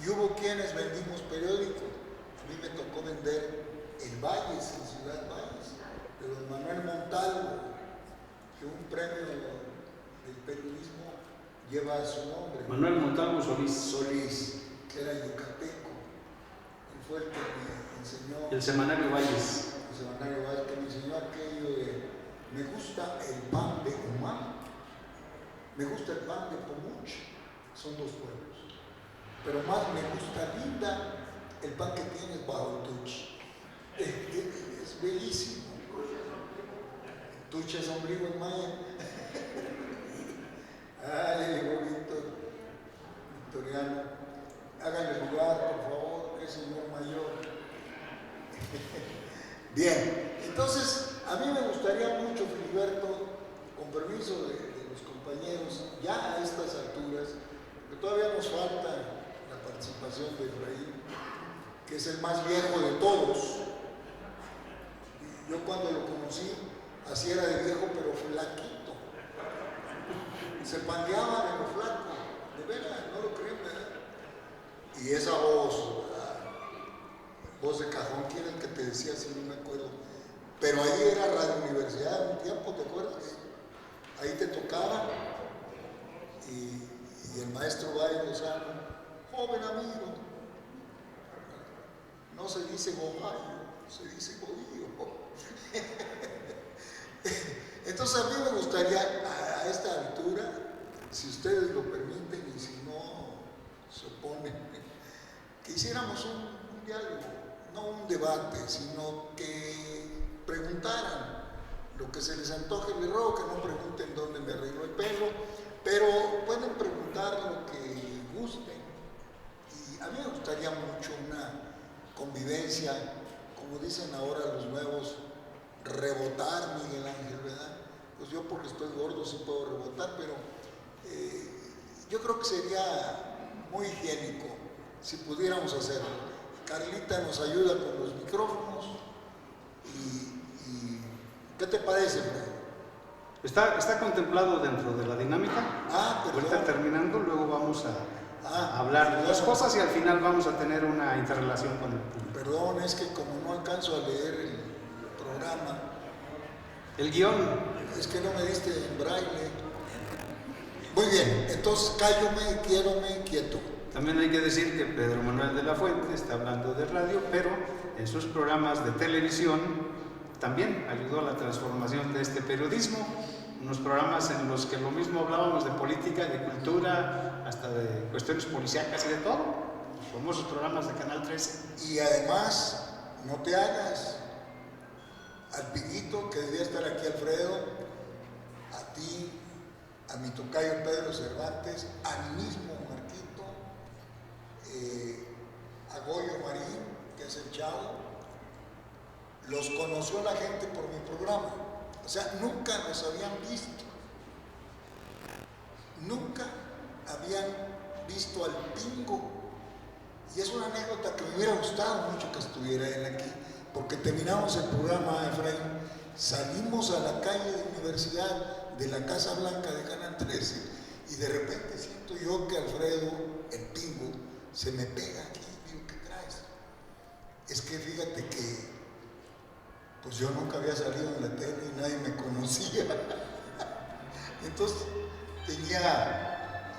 Y hubo quienes vendimos periódicos. A mí me tocó vender El Valles, en Ciudad Valles, de don Manuel Montalvo, que un premio del periodismo lleva su nombre. Manuel Montalvo Solís, que era yucateco. Él fue el que me enseñó. El semanario Valles. El semanario Valles, que me enseñó aquello de: me gusta el pan de Humán, me gusta el pan de Pomuch. Son dos pueblos. Pero más me gusta, linda, el pan que tienes bajo el tuche. Es bellísimo. Tuche es ombligo en maya. Le llegó Victoriano. Háganle lugar, por favor, que es señor mayor. Bien, entonces, a mí me gustaría mucho, Filiberto, con permiso de los compañeros, ya a estas alturas, porque todavía nos falta la participación de Efraín, que es el más viejo de todos. Yo cuando lo conocí, así era de viejo, pero flaquito. Se pandeaba de lo flaco, de veras, no lo creen, ¿verdad? Y esa voz, voz de cajón, ¿quién es el que te decía así? No me acuerdo. Pero ahí era Radio Universidad un tiempo, ¿te acuerdas? Ahí te tocaba y el maestro Valle Lozano, joven amigo, no se dice Gojayo, se dice Godillo. Entonces a mí me gustaría a esta altura, si ustedes lo permiten y si no se oponen, que hiciéramos un diálogo, no un debate, sino que preguntaran lo que se les antoje. Les ruego que no pregunten dónde me arreglo el pelo, pero pueden preguntar lo que gusten. Y a mí me gustaría mucho una convivencia, como dicen ahora los nuevos, rebotar, Miguel Ángel, ¿verdad? Pues yo porque estoy gordo sí puedo rebotar, pero yo creo que sería muy higiénico si pudiéramos hacerlo. Carlita nos ayuda con los micrófonos y ¿qué te parece, Fred? Está contemplado dentro de la dinámica. Perdón. Ahorita terminando, luego vamos hablar de las cosas y al final vamos a tener una interrelación con el público. Perdón, es que como no alcanzo a leer el programa, El guión. es que no me diste en braille. Muy bien, entonces cállome, quiérome, quieto. También hay que decir que Pedro Manuel de la Fuente está hablando de radio, pero en sus programas de televisión también ayudó a la transformación de este periodismo. Unos programas en los que lo mismo hablábamos de política, de cultura, hasta de cuestiones policíacas y de todo. Los famosos programas de Canal 13. Y además, no te hagas, al Piquito, que debía estar aquí Alfredo, a ti, a mi tocayo Pedro Cervantes, a mí mismo Marquito, a Goyo Marín, que es el Chavo, los conoció la gente por mi programa. O sea, nunca nos habían visto. Nunca habían visto al Pingo. Y es una anécdota que me hubiera gustado mucho que estuviera él aquí, porque terminamos el programa, Efraín, salimos a la calle de Universidad, de la Casa Blanca de Canal 13, y de repente siento yo que Alfredo, el Pingo, se me pega aquí. Digo, ¿qué traes? Es que fíjate que pues yo nunca había salido en la tele y nadie me conocía. Entonces tenía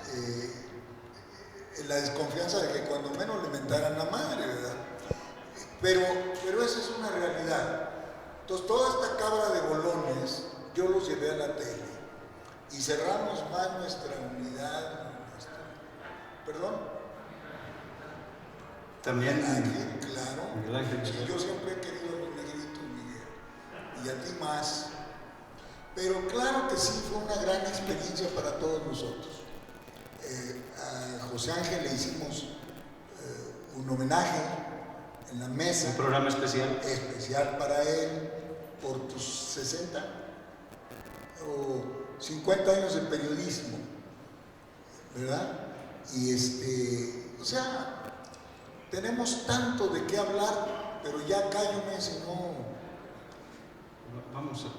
la desconfianza de que cuando menos le mentaran la madre, ¿verdad? Pero esa es una realidad. Entonces toda esta cabra de bolones yo los llevé a la tele y cerramos más nuestra unidad. ¿Perdón? También Ángel, claro. Miguel Ángel. Sí, yo siempre he querido a los negritos, Miguel, y a ti más. Pero claro que sí, fue una gran experiencia para todos nosotros. A José Ángel le hicimos un homenaje en la mesa. Un programa especial. Especial para él por tus 60 o 50 años de periodismo, ¿verdad? Y o sea, tenemos tanto de qué hablar, pero ya cállame, si no.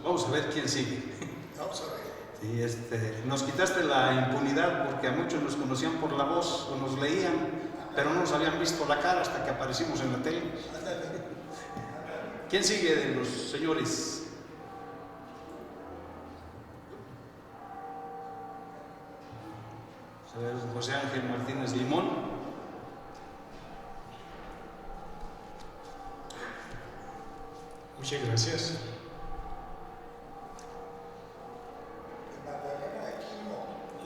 Vamos a ver quién sigue. Vamos a ver. Sí, nos quitaste la impunidad porque a muchos nos conocían por la voz o nos leían, pero no nos habían visto la cara hasta que aparecimos en la tele. ¿Quién sigue de los señores? A ver, José Ángel Martínez Limón. Muchas gracias.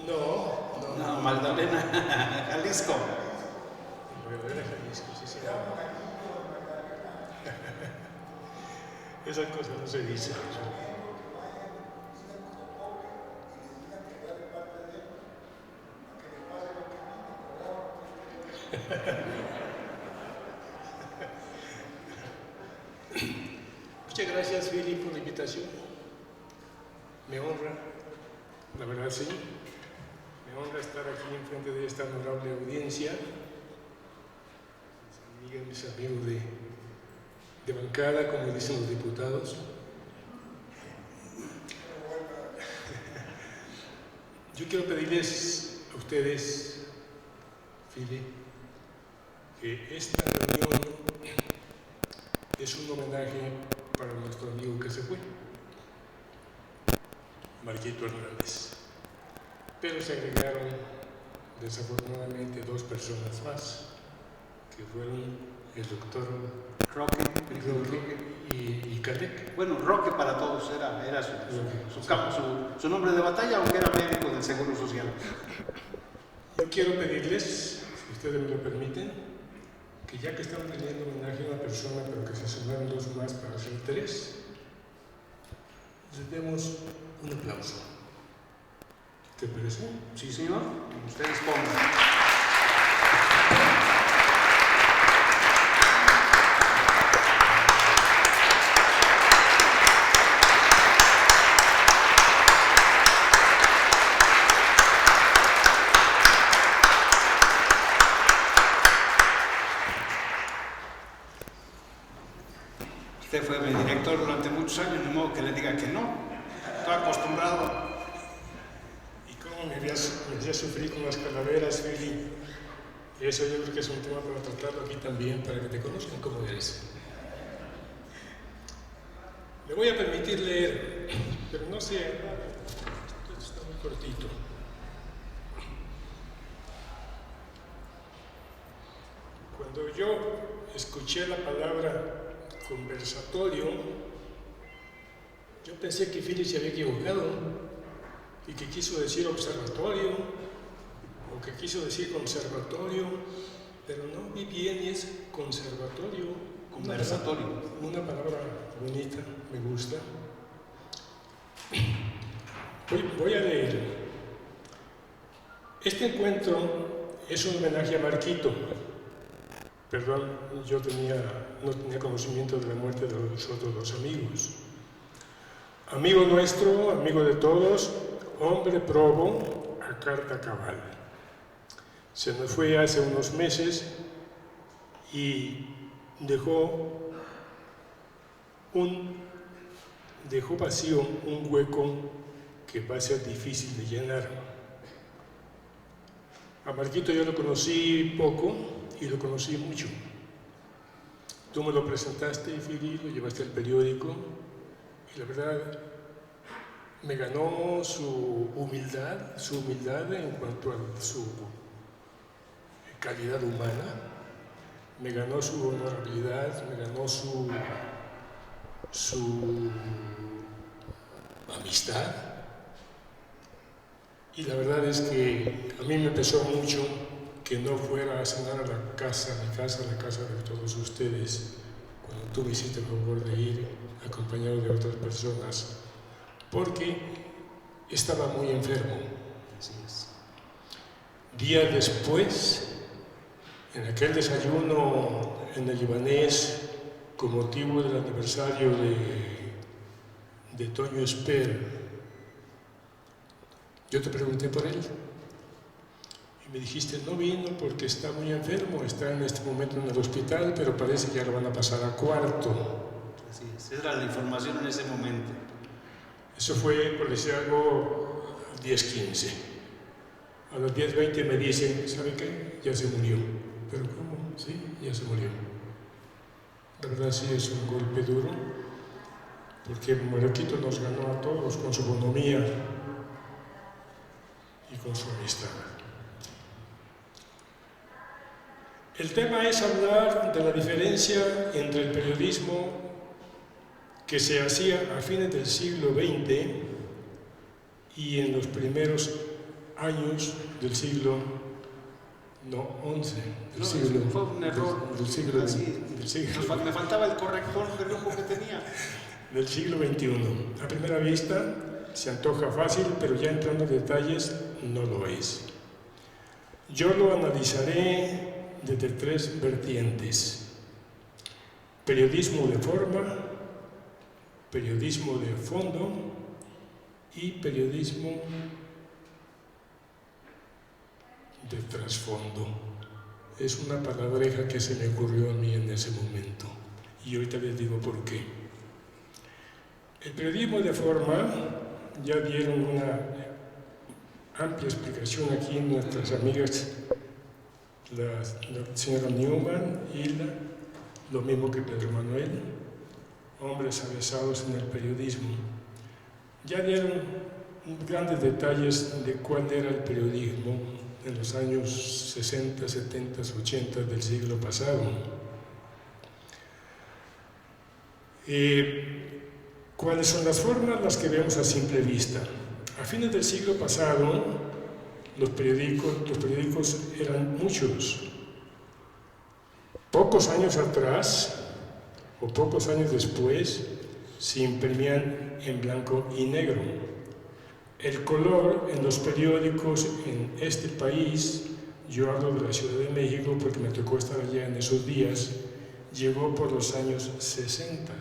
No. Magdalena, Jalisco. Magdalena, Jalisco, sí, sí. Esas cosas no se dicen. Muchas gracias, Fili, por la invitación. Me honra, la verdad sí. Me honra estar aquí en frente de esta honorable audiencia. Mis amigos de bancada, como dicen los diputados. Yo quiero pedirles a ustedes, Fili, que esta reunión es un homenaje para nuestro amigo que se fue, Marquito Hernández. Pero se agregaron desafortunadamente dos personas más, que fueron el doctor Roque y Cadec. Bueno, Roque para todos era su nombre de batalla, aunque era médico del Seguro Social. Yo quiero pedirles, si ustedes me lo permiten, que ya que estamos teniendo homenaje a una persona, pero que se suman dos más para ser tres, les demos un aplauso. ¿Te parece? Sí, señor. Ustedes pongan. Usted fue mi director durante muchos años, de modo que le diga que no. Estoy acostumbrado. ¿Y cómo me hacía sufrir con las calaveras, Feli? Eso yo creo que es un tema para tratarlo aquí también, para que te conozcan cómo eres. Me voy a permitir leer, pero no sé, esto está muy cortito. Cuando yo escuché la palabra conversatorio, yo pensé que Philip se había equivocado y que quiso decir observatorio o que quiso decir conservatorio, pero no vi bien y es conservatorio. Conversatorio. Una palabra bonita, me gusta. Voy a leer. Este encuentro es un homenaje a Marquito. Perdón, yo no tenía conocimiento de la muerte de los otros dos amigos. Amigo nuestro, amigo de todos, hombre probo a carta cabal. Se nos fue hace unos meses y dejó vacío un hueco que va a ser difícil de llenar. A Marquito yo lo conocí poco y lo conocí mucho. Tú me lo presentaste, Fili, lo llevaste al periódico y la verdad me ganó su humildad en cuanto a su calidad humana. Me ganó su honorabilidad, me ganó su amistad. Y la verdad es que a mí me pesó mucho que no fuera a cenar a la casa de todos ustedes, cuando tú me hiciste el favor de ir acompañado de otras personas, porque estaba muy enfermo. Así es. Días después, en aquel desayuno en el libanés, con motivo del aniversario de Toño Esper, yo te pregunté por él y me dijiste, no vino porque está muy enfermo, está en este momento en el hospital, pero parece que ya lo van a pasar a cuarto. Así es. Esa era la información en ese momento. Eso fue, por decir algo, 10:15. A las 10:20 me dicen, ¿sabe qué? Ya se murió. ¿Pero cómo? Sí, ya se murió. La verdad sí es un golpe duro, porque Marquito nos ganó a todos con su bonomía y con su amistad. El tema es hablar de la diferencia entre el periodismo que se hacía a fines del siglo XX y en los primeros años del siglo XI, fue un error. del siglo Me faltaba el corrector de lujo que tenía. del siglo XXI. A primera vista se antoja fácil, pero ya entrando en detalles no lo es. Yo lo analizaré desde 3 vertientes: periodismo de forma, periodismo de fondo y periodismo de trasfondo. Es una palabreja que se me ocurrió a mí en ese momento y ahorita les digo por qué. El periodismo de forma, ya dieron una amplia explicación aquí nuestras amigas, la señora Newman, Hilda, lo mismo que Pedro Manuel, hombres avesados en el periodismo. Ya dieron grandes detalles de cuál era el periodismo en los años 60, 70, 80 del siglo pasado. ¿Cuáles son las formas? Las que vemos a simple vista. A fines del siglo pasado, los periódicos eran muchos. Pocos años atrás, o pocos años después, se imprimían en blanco y negro. El color en los periódicos en este país, yo hablo de la Ciudad de México porque me tocó estar allá en esos días, llegó por los años 60.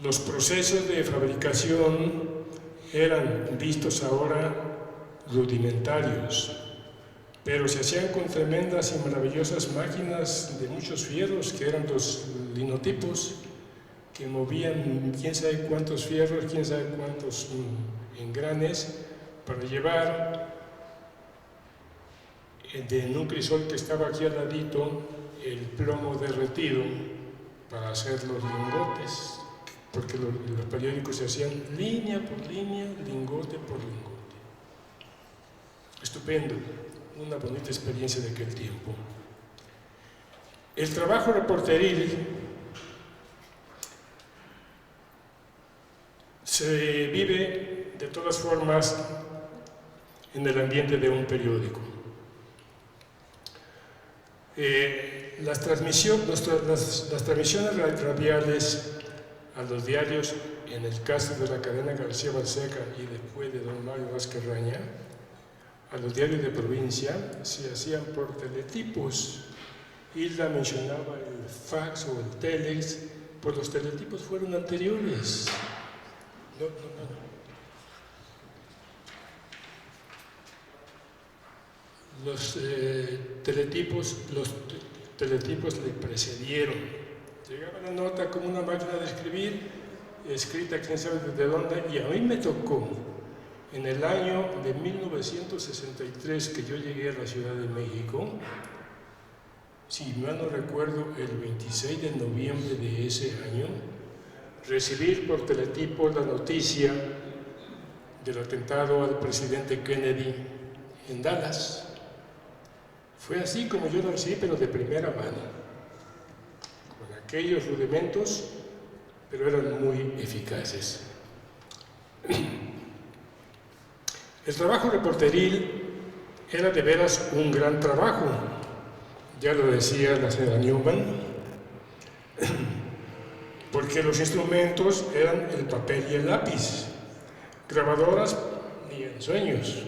Los procesos de fabricación eran vistos ahora rudimentarios, pero se hacían con tremendas y maravillosas máquinas de muchos fierros, que eran los linotipos, que movían quién sabe cuántos fierros, quién sabe cuántos engranes, para llevar en un crisol que estaba aquí al ladito, el plomo derretido para hacer los lingotes, porque los periódicos se hacían línea por línea, lingote por lingote. Estupendo, una bonita experiencia de aquel tiempo. El trabajo reporteril se vive de todas formas en el ambiente de un periódico. Las transmisiones radiales a los diarios, en el caso de la cadena García Balseca y después de don Mario Vázquez Raña, a los diarios de provincia se hacían por teletipos. Hilda mencionaba el fax o el telex, pues los teletipos fueron anteriores. No. Los teletipos le precedieron. Llegaba la nota como una máquina de escribir, escrita quién sabe desde dónde, y a mí me tocó en el año de 1963 que yo llegué a la Ciudad de México, si mal no recuerdo, el 26 de noviembre de ese año, recibir por teletipo la noticia del atentado al presidente Kennedy en Dallas. Fue así como yo lo recibí, pero de primera mano, con aquellos rudimentos, pero eran muy eficaces. El trabajo reporteril era de veras un gran trabajo, ya lo decía la señora Newman, porque los instrumentos eran el papel y el lápiz, grabadoras ni en sueños.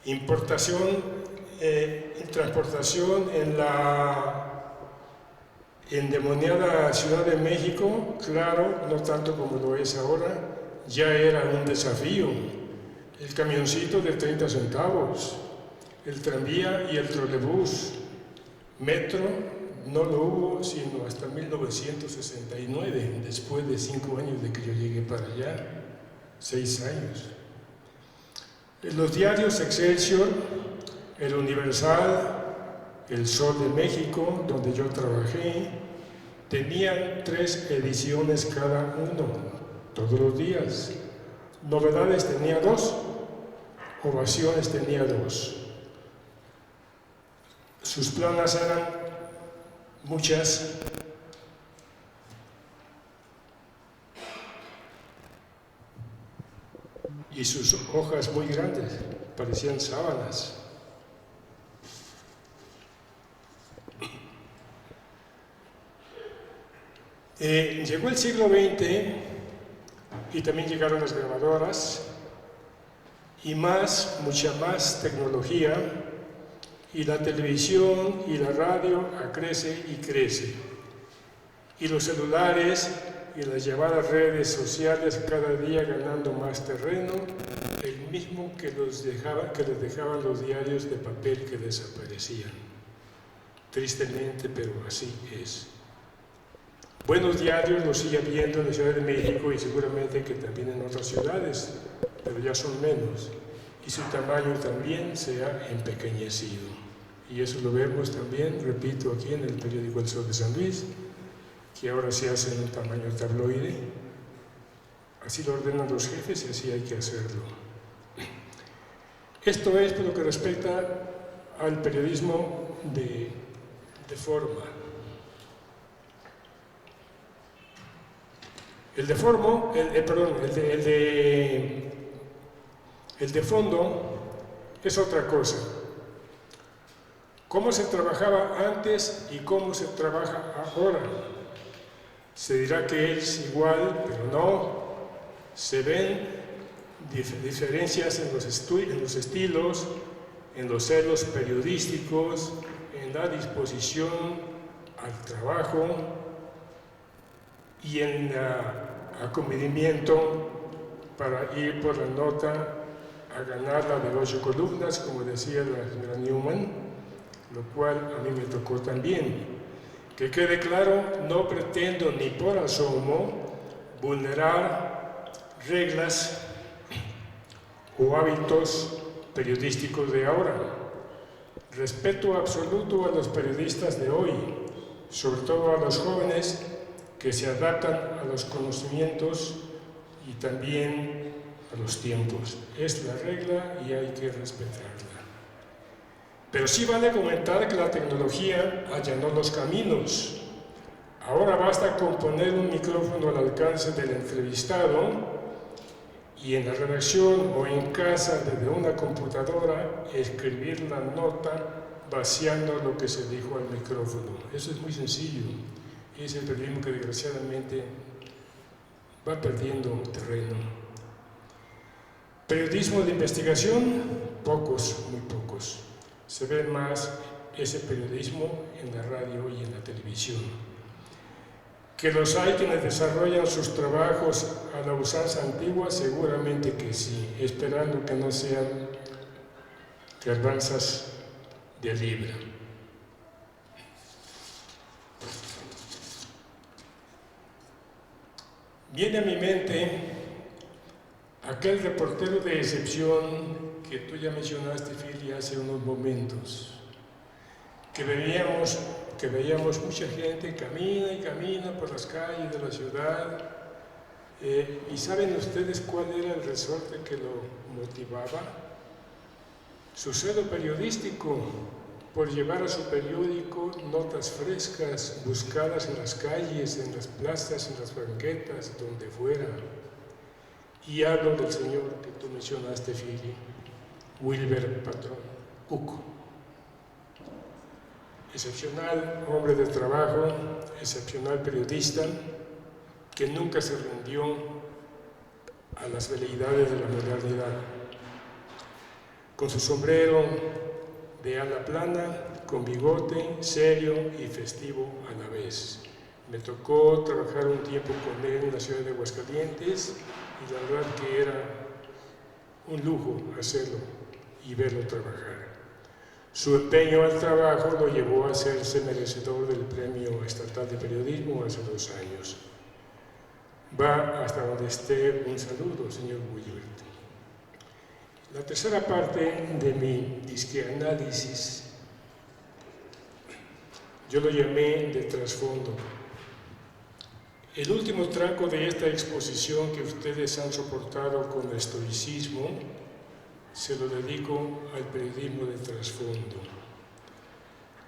Importación y transportación en la endemoniada Ciudad de México, claro, no tanto como lo es ahora, ya era un desafío. El camioncito de 30 centavos, el tranvía y el trolebús, metro no lo hubo sino hasta 1969, después de 5 años de que yo llegué para allá, 6 años. Los diarios Excelsior, El Universal, El Sol de México, donde yo trabajé, tenían 3 ediciones cada uno, todos los días. Novedades tenía 2, Ovaciones tenía 2. Sus planas eran muchas. Y sus hojas muy grandes, parecían sábanas. Llegó el siglo XX y también llegaron las grabadoras y mucha más tecnología, y la televisión y la radio crece y crece. Y los celulares y las llamadas redes sociales cada día ganando más terreno, el mismo que les dejaban los diarios de papel que desaparecían. Tristemente, pero así es. Buenos diarios los sigue habiendo en la Ciudad de México y seguramente que también en otras ciudades, pero ya son menos. Y su tamaño también se ha empequeñecido. Y eso lo vemos también, repito, aquí en el periódico El Sol de San Luis, que ahora se hace en un tamaño tabloide. Así lo ordenan los jefes y así hay que hacerlo. Esto es por lo que respecta al periodismo de forma. El de fondo es otra cosa. ¿Cómo se trabajaba antes y cómo se trabaja ahora? Se dirá que es igual, pero no. Se ven diferencias en los estilos, en los celos periodísticos, en la disposición al trabajo y en el acomedimiento para ir por la nota a ganarla de 8 columnas, como decía la señora Newman, lo cual a mí me tocó también. Que quede claro, no pretendo ni por asomo vulnerar reglas o hábitos periodísticos de ahora. Respeto absoluto a los periodistas de hoy, sobre todo a los jóvenes que se adaptan a los conocimientos y también a los tiempos. Es la regla y hay que respetarla. Pero sí vale comentar que la tecnología allanó los caminos. Ahora basta con poner un micrófono al alcance del entrevistado y en la redacción o en casa desde una computadora escribir la nota vaciando lo que se dijo al micrófono. Eso es muy sencillo. Es el periodismo que desgraciadamente va perdiendo terreno. Periodismo de investigación, pocos, muy pocos. Se ve más ese periodismo en la radio y en la televisión. Que los hay quienes desarrollan sus trabajos a la usanza antigua, seguramente que sí, esperando que no sean garbanzas de libra. Viene a mi mente aquel reportero de excepción que tú ya mencionaste, Fili, hace unos momentos, que veíamos mucha gente camina y camina por las calles de la ciudad. ¿Y saben ustedes cuál era el resorte que lo motivaba? Su celo periodístico, por llevar a su periódico notas frescas, buscadas en las calles, en las plazas, en las banquetas, donde fuera. Y hablo del señor que tú mencionaste, Fili, Wilber Patrón Uco. Excepcional hombre de trabajo, excepcional periodista, que nunca se rindió a las veleidades de la modernidad. Con su sombrero de ala plana, con bigote, serio y festivo a la vez. Me tocó trabajar un tiempo con él en la ciudad de Aguascalientes y la verdad que era un lujo hacerlo y verlo trabajar. Su empeño al trabajo lo llevó a hacerse merecedor del Premio Estatal de Periodismo hace 2 años. Va hasta donde esté un saludo, señor Wilbert. La tercera parte de mi disqueanálisis, yo lo llamé de trasfondo. El último tranco de esta exposición que ustedes han soportado con estoicismo, se lo dedico al periodismo de trasfondo.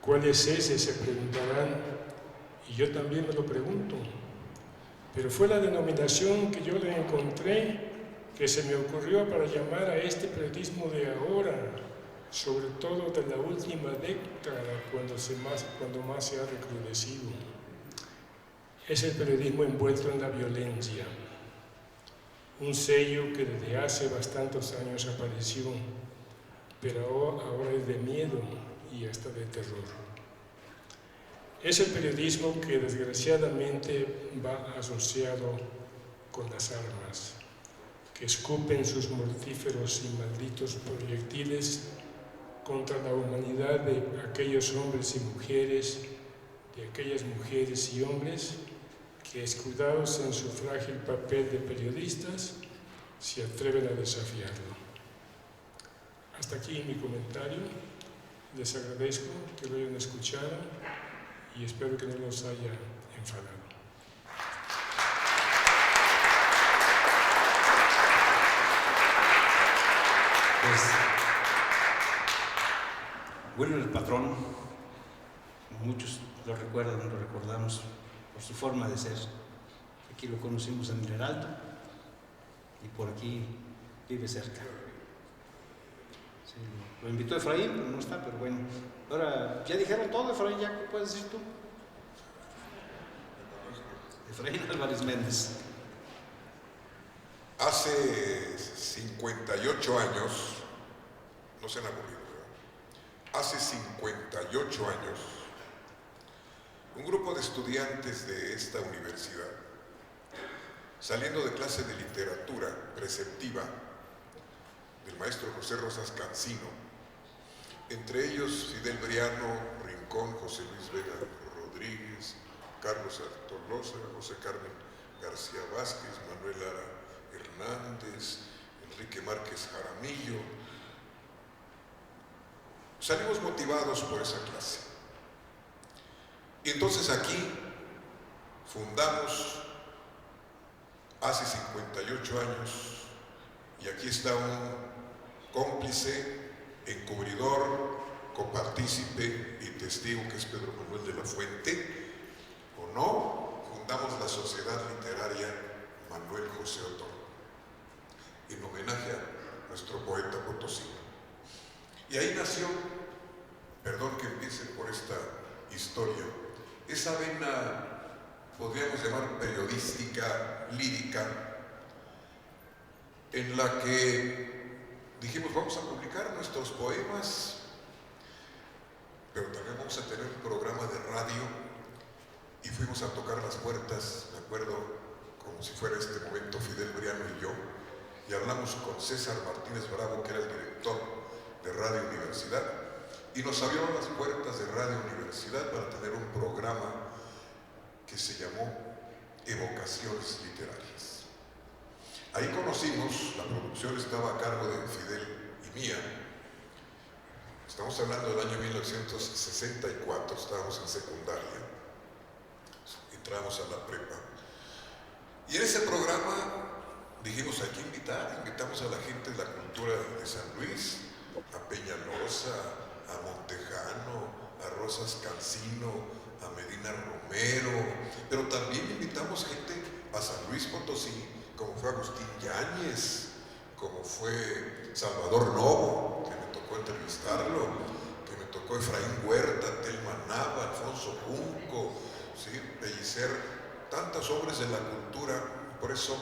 ¿Cuál es ese? Se preguntarán, y yo también me lo pregunto. Pero fue la denominación que yo le encontré, que se me ocurrió para llamar a este periodismo de ahora, sobre todo de la última década, cuando más se ha recrudecido. Es el periodismo envuelto en la violencia. Un sello que desde hace bastantes años apareció, pero ahora es de miedo y hasta de terror. Es el periodismo que desgraciadamente va asociado con las armas, que escupen sus mortíferos y malditos proyectiles contra la humanidad de aquellos hombres y mujeres, de aquellas mujeres y hombres que, escudados en su frágil papel de periodistas, se atreven a desafiarlo. Hasta aquí mi comentario. Les agradezco que lo hayan escuchado y espero que no los haya enfadado. Pues, Wilber el Patrón, muchos lo recuerdan, lo recordamos por su forma de ser. Aquí lo conocimos en el Heraldo y por aquí vive cerca. Sí, lo invitó Efraín, pero no está, pero bueno. Ahora, ya dijeron todo, Efraín, ¿ya qué puedes decir tú? Efraín Álvarez Méndez. Hace 58 años, no se han aburrido, ¿verdad? Hace 58 años, un grupo de estudiantes de esta universidad, saliendo de clase de literatura preceptiva del maestro José Rosas Cancino, entre ellos Fidel Briano, Rincón, José Luis Vega Rodríguez, Carlos Artolosa, José Carmen García Vázquez, Manuel Lara Hernández, Enrique Márquez Jaramillo, salimos motivados por esa clase. Y entonces aquí fundamos hace 58 años, y aquí está un cómplice, encubridor, copartícipe y testigo, que es Pedro Manuel de la Fuente, o no, fundamos la Sociedad Literaria Manuel José Otón, en homenaje a nuestro poeta potosino. Y ahí nació, perdón que empiece por esta historia, esa vena, podríamos llamar periodística, lírica, en la que dijimos, vamos a publicar nuestros poemas, pero también vamos a tener un programa de radio, y fuimos a tocar las puertas, me acuerdo, como si fuera este momento, Fidel Briano y yo, y hablamos con César Martínez Bravo, que era el director de Radio Universidad, y nos abrieron las puertas de Radio Universidad para tener un programa que se llamó Evocaciones Literarias. Ahí conocimos, la producción estaba a cargo de Fidel y mía. Estamos hablando del año 1964, estábamos en secundaria, entramos a la prepa. Y en ese programa dijimos, hay que invitamos a la gente de la cultura de San Luis, a Peñalosa, a Montejano, a Rosas Cancino, a Medina Romero, pero también invitamos gente a San Luis Potosí, como fue Agustín Yáñez, como fue Salvador Novo, que me tocó entrevistarlo, que me tocó Efraín Huerta, Telma Nava, Alfonso Junco, ¿sí? Pellicer, tantos hombres de la cultura. Por eso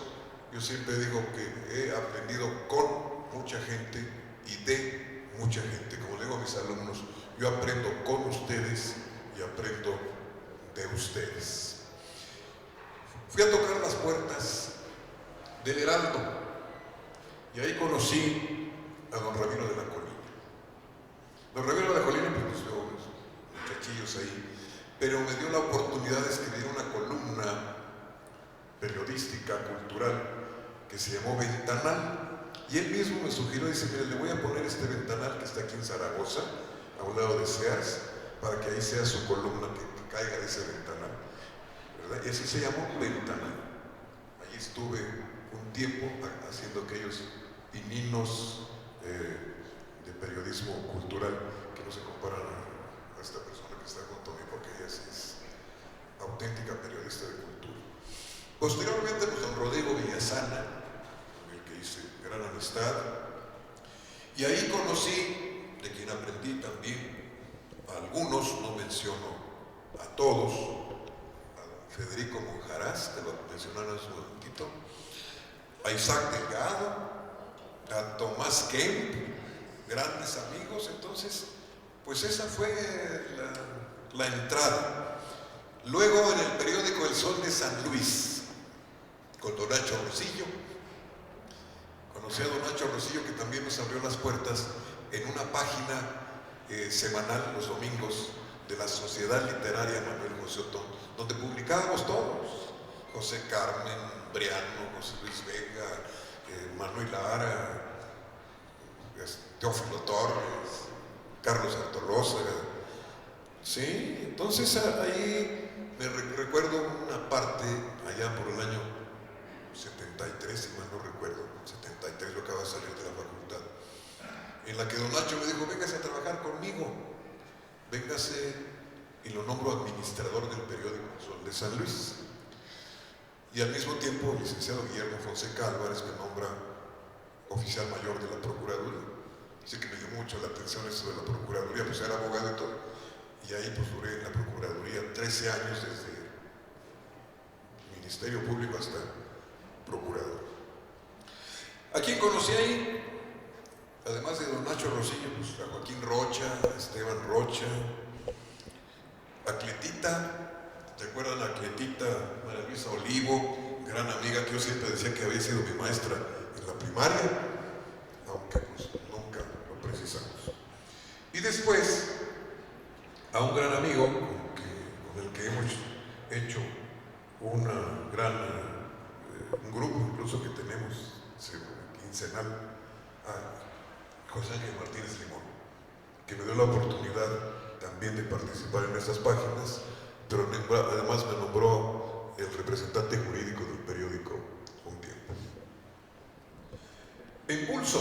yo siempre digo que he aprendido con mucha gente y de mucha gente. Como le digo a mis alumnos, yo aprendo con ustedes y aprendo de ustedes. Fui a tocar las puertas del Heraldo y ahí conocí a don Ramiro de la Colina. Don Ramiro de la Colina, pues yo, unos muchachillos ahí, pero me dio la oportunidad de escribir una columna periodística, cultural, que se llamó Ventanal, y él mismo me sugirió, dice, mire, le voy a poner este ventanal que está aquí en Zaragoza, a un lado de Sears, para que ahí sea su columna, que caiga de ese ventanal, ¿verdad? Y así se llamó Ventanal. Allí estuve un tiempo haciendo aquellos pininos de periodismo cultural que no se comparan a esta persona que está junto a mí, porque ella sí es auténtica periodista de cultura. Posteriormente, pues don Rodrigo Villasana, con el que hice gran amistad, y ahí conocí, de quien aprendí también, a algunos, no menciono a todos, a don Federico Monjarás, que lo mencionaron hace un momentito, a Isaac Delgado, a Tomás Kemp, grandes amigos. Entonces, pues esa fue la entrada. Luego en el periódico El Sol de San Luis, con don Nacho Rosillo, conocí a don Nacho Rosillo, que también nos abrió las puertas en una página semanal los domingos de la Sociedad Literaria Manuel José Otón, donde publicábamos todos, José Carmen, Briano, José Luis Vega, Manuel Lara, Teófilo Torres, Carlos Artolózaga, sí. Entonces ahí me recuerdo una parte allá por el año 73, si mal no recuerdo, 73, yo acababa de salir de la facultad, en la que don Nacho me dijo, véngase a trabajar conmigo, véngase, y lo nombro administrador del periódico Sol de San Luis. Y al mismo tiempo el licenciado Guillermo Fonseca Álvarez me nombra oficial mayor de la Procuraduría. Así que me dio mucho la atención eso de la Procuraduría, pues era abogado y todo. Y ahí pues duré en la Procuraduría 13 años, desde Ministerio Público hasta Procurador. ¿A quién conocí ahí? Además de don Nacho Rosillo, pues a Joaquín Rocha, a Esteban Rocha, a Cletita, ¿te acuerdan a Cletita, María Luisa Olivo, gran amiga que yo siempre decía que había sido mi maestra en la primaria, aunque pues nunca lo precisamos. Y después a un gran amigo con el que hemos hecho un grupo incluso que tenemos quincenal, a José Ángel Martínez Limón, que me dio la oportunidad también de participar en estas páginas, pero además me nombró el representante jurídico del periódico un tiempo. En Pulso,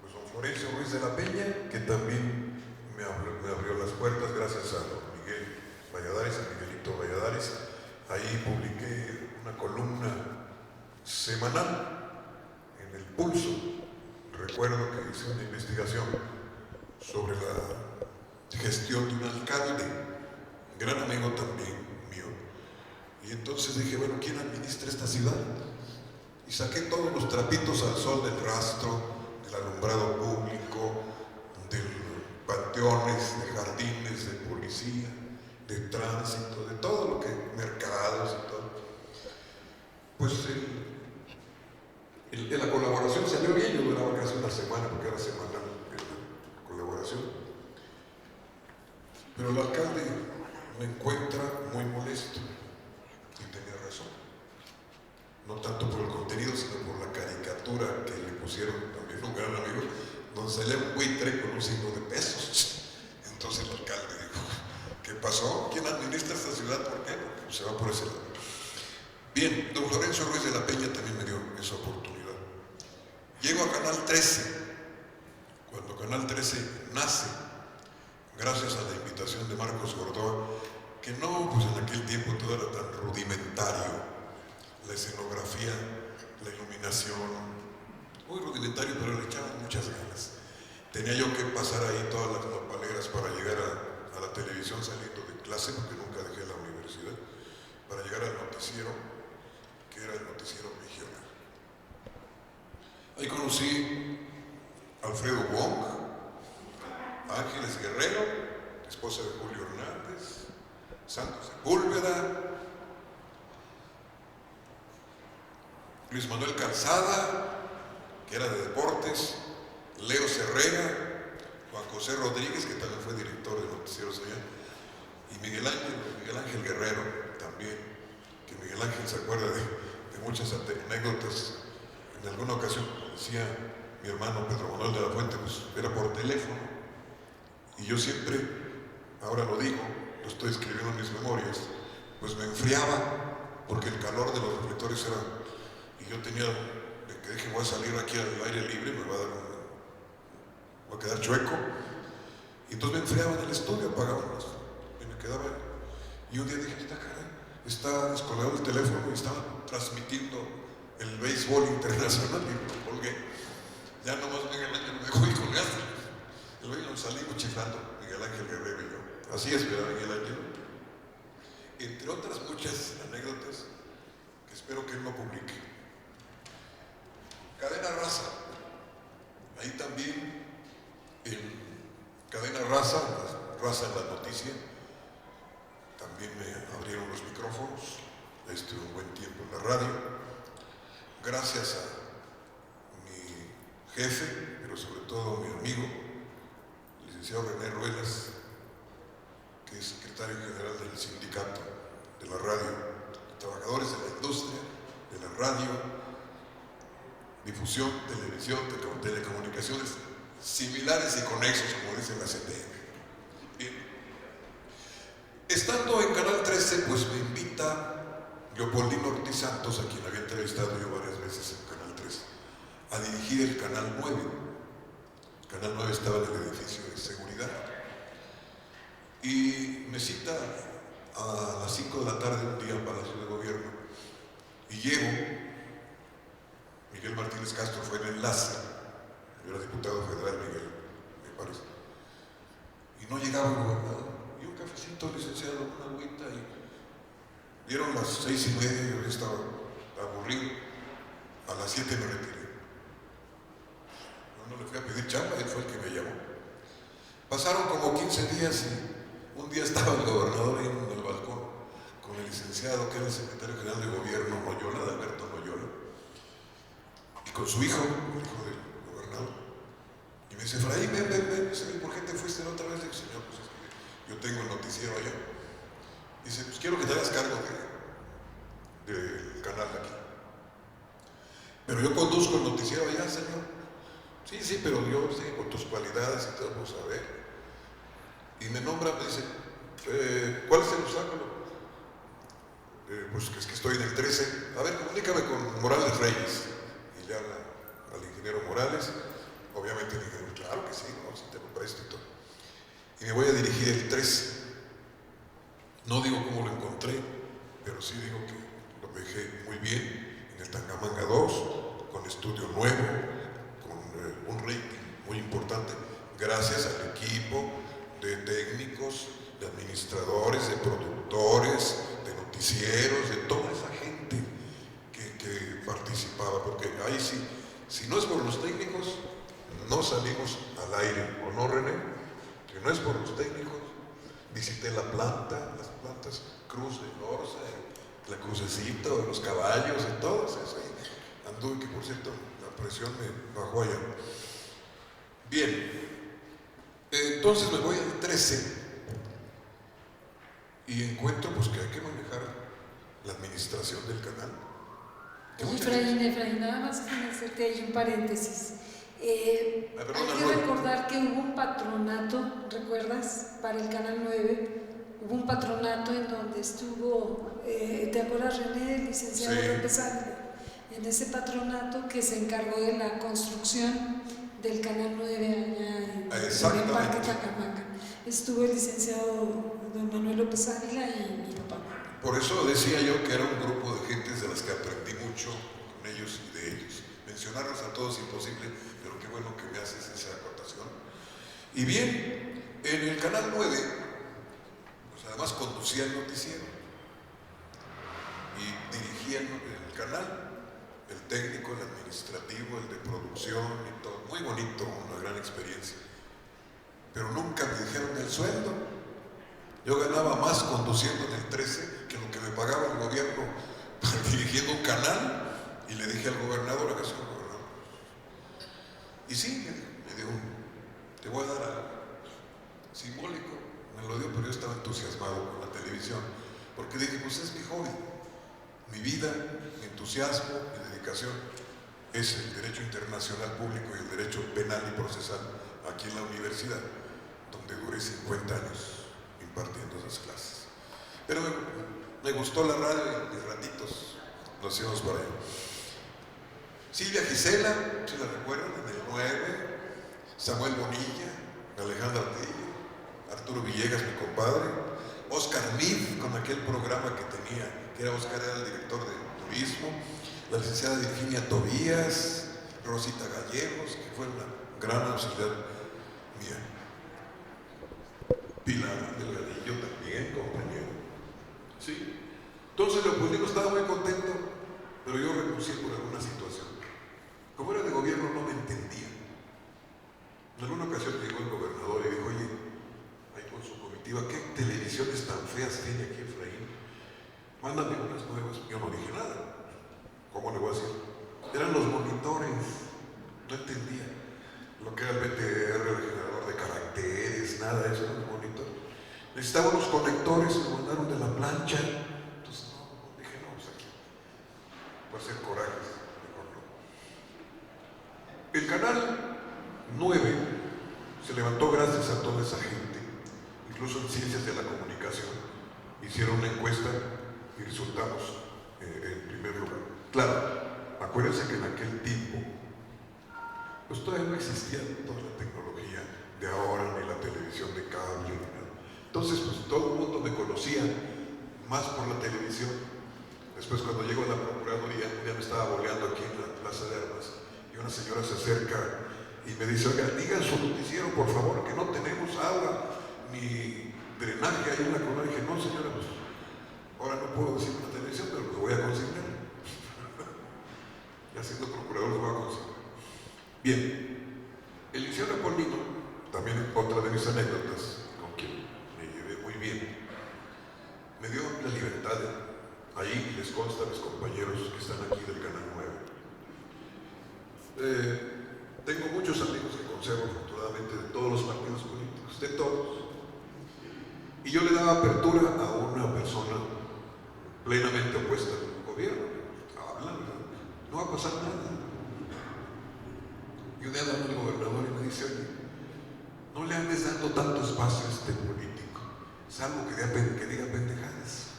pues don Florencio Ruiz de la Peña, que también me abrió las puertas gracias a don Miguel Valladares, a Miguelito Valladares. Ahí publiqué una columna semanal en el Pulso. Recuerdo que hice una investigación sobre la gestión de un alcalde, gran amigo también mío. Y entonces dije, bueno, ¿quién administra esta ciudad? Y saqué todos los trapitos al sol del rastro, del alumbrado público, de panteones, de jardines, de policía, de tránsito, de todo lo que, mercados y todo. Pues la colaboración salió bien, yo duraba casi una semana, porque era semanal la colaboración. Pero el alcalde me encuentra muy molesto, y tenía razón. No tanto por el contenido, sino por la caricatura que le pusieron también un gran amigo, donde salía un buitre con un signo de pesos. Entonces el alcalde dijo, ¿qué pasó? ¿Quién administra esta ciudad? ¿Por qué? Porque se va por ese lado. Bien, don Florencio Ruiz de la Peña también me dio esa oportunidad. Llego a Canal 13, cuando Canal 13 nace, gracias a la invitación de Marcos Gordoa, que no, pues en aquel tiempo todo era tan rudimentario, la escenografía, la iluminación, muy rudimentario, pero le echaban muchas ganas. Tenía yo que pasar ahí todas las nopaleras para llegar a la televisión saliendo de clase, porque nunca dejé la universidad, para llegar al noticiero, que era el noticiero regional. Ahí conocí a Alfredo Wong, a Ángeles Guerrero, esposa de Julio Hernández, Santos Sepúlveda, Luis Manuel Calzada, que era de deportes, Leo Herrera, Juan José Rodríguez, que también fue director de noticieros allá, y Miguel Ángel Guerrero también, que Miguel Ángel se acuerda de muchas anécdotas. En alguna ocasión, como decía mi hermano Pedro Manuel de la Fuente, pues era por teléfono, y yo siempre, ahora lo digo, lo estoy escribiendo en mis memorias, pues me enfriaba, porque el calor de los reflectores era, y yo tenía, de que dije, voy a salir aquí al aire libre, me va a dar voy a quedar chueco, y entonces me enfriaba en el estudio, apagaban y me quedaba, y un día dije, está descolgado el teléfono y estaba transmitiendo el béisbol internacional, y lo colgué. Ya nomás Miguel Ángel me dejó y colgaste. Y luego salimos chiflando, Miguel Ángel Guerrero y yo. Así es, ¿verdad, Miguel Ángel? Entre otras muchas anécdotas que espero que él no publique. Cadena Raza. Ahí también, en Cadena Raza en la noticia, también me abrieron los micrófonos. Estuve un buen tiempo en la radio. Gracias a mi jefe, pero sobre todo a mi amigo, el licenciado René Ruelas, que es secretario general del sindicato de la radio, trabajadores de la industria, de la radio, difusión, televisión, telecomunicaciones similares y conexos, como dice la CTM. Bien. Estando en Canal 13, pues me invita Leopoldino Ortiz Santos, a quien había entrevistado yo varias veces en Canal 13, a dirigir el Canal 9. El Canal 9 estaba en el edificio de seguridad. Y me cita a las 5 de la tarde un día en Palacio de Gobierno. Y llego, Miguel Martínez Castro fue el enlace, yo era diputado federal, Miguel, me parece. Y no llegaba el gobernador. Y un cafecito, licenciado, una agüita, y dieron las 6:30, yo estaba aburrido. A las 7 me retiré. Yo no le fui a pedir chamba, él fue el que me llamó. Pasaron como 15 días y un día estaba el gobernador ahí en el balcón con el licenciado, que era el secretario general de gobierno, Noyola, de Alberto Noyola, y con su hijo, el hijo del gobernador. Y me dice, Efraín, ven. Dice, ¿por qué te fuiste la otra vez? Le digo, señor, pues es que yo tengo el noticiero allá. Dice, pues quiero que te hagas cargo del canal de aquí. Pero yo conduzco el noticiero allá, señor. Sí, pero yo sé, con tus cualidades y todo, vamos a ver. y me nombra, me dice, ¿cuál es el obstáculo? Pues que es que estoy en el 13. A ver, comunícame con Morales Reyes. Y le habla al ingeniero Morales. Obviamente el ingeniero, claro que sí, no, si te lo presto y todo. Y me voy a dirigir el 13. No digo cómo lo encontré, pero sí digo que lo dejé muy bien en el Tangamanga 2, con estudio nuevo, con un rating muy importante, gracias al equipo de técnicos, de administradores, de productores, de noticieros, de toda esa gente que participaba, porque ahí sí, si no es por los técnicos, no salimos al aire, ¿o no, René? Que no es por los técnicos. Visité la planta, las plantas Cruz de Lorza, la Crucecita, de los caballos, y todas esas. Anduve, que por cierto, la presión me bajó allá. Bien, entonces me voy al 13 y encuentro pues que hay que manejar la administración del canal. Efraín, nada más déjame hacerte ahí un paréntesis. Hay que recordar que hubo un patronato, ¿recuerdas? Para el Canal 9, hubo un patronato en donde estuvo, ¿te acuerdas, René, el licenciado López Ávila? En ese patronato que se encargó de la construcción del Canal 9 allá en el Parque Tangamanga. Estuvo el licenciado don Manuel López Ávila y mi papá. Por eso decía yo que era un grupo de gentes de las que aprendí mucho con ellos y de ellos. Mencionarlos a todos es imposible, pero qué bueno que me haces esa acotación. Y bien, en el Canal 9, pues además conducía el noticiero y dirigía el canal, el técnico, el administrativo, el de producción y todo. Muy bonito, una gran experiencia. Pero nunca me dijeron el sueldo. Yo ganaba más conduciendo en el 13 que lo que me pagaba el gobierno dirigiendo un canal. Y le dije al gobernador, ¿acaso el gobernador? Y sí, me dio te voy a dar algo simbólico. Me lo dio, pero yo estaba entusiasmado con la televisión. Porque dije, pues es mi hobby, mi vida, mi entusiasmo, mi dedicación es el derecho internacional público y el derecho penal y procesal aquí en la universidad, donde duré 50 años impartiendo esas clases. Pero me gustó la radio y mis ratitos nos íbamos para allá. Silvia Gisela, si la recuerdan, en el 9, Samuel Bonilla, Alejandra Artillo, Arturo Villegas, mi compadre, Oscar Mid, con aquel programa que tenía, que era Oscar, era el director de turismo, la licenciada Virginia Tobías, Rosita Gallegos, que fue una gran auxiliar mía, Pilar Delgadillo también, compañero. Sí. Entonces Leopoldino estaba muy contento, pero yo renuncié por alguna situación. Como era de gobierno no me entendía. En alguna ocasión llegó el gobernador y dijo, oye, ahí con su comitiva, ¿qué televisiones tan feas tiene aquí Efraín? Mándame unas nuevas. Yo no dije nada. ¿Cómo le voy a decir? Eran los monitores. No entendía lo que era el BTR, el generador de caracteres, nada de eso, era el monitor. Necesitaban los conectores, me mandaron de la plancha. Entonces no, dije, no, pues aquí voy a hacer corajes, mejor no. El Canal 9 se levantó gracias a toda esa gente, incluso en Ciencias de la Comunicación. Hicieron una encuesta y resultamos en primer lugar. Claro, acuérdense que en aquel tiempo pues todavía no existía toda la tecnología de ahora, ni la televisión de cable, ni nada. Entonces, pues todo el mundo me conocía más por la televisión. Después, cuando llego a la Procuraduría, ya me estaba boleando aquí en la Plaza de Armas, y una señora se acerca y me dice, oiga, digan su noticiero, por favor, que no tenemos agua, ni drenaje ahí en la colonia. Dije, no, señora, pues ahora no puedo decir en la televisión, pero lo voy a consignar. Ya siendo procurador lo voy a consignar. Bien, el liceo Leopoldino, también otra de mis anécdotas, con quien me llevé muy bien, me dio la libertad, ahí les consta a mis compañeros que están aquí del Canal 9. Tengo muchos amigos que conservo afortunadamente de todos los partidos políticos, de todos. Y yo le daba apertura a una persona plenamente opuesta al gobierno. Hablan, no va a pasar nada. Y un día habla el gobernador y me dice, oye, no le andes dando tanto espacio a este salvo que diga pendejadas.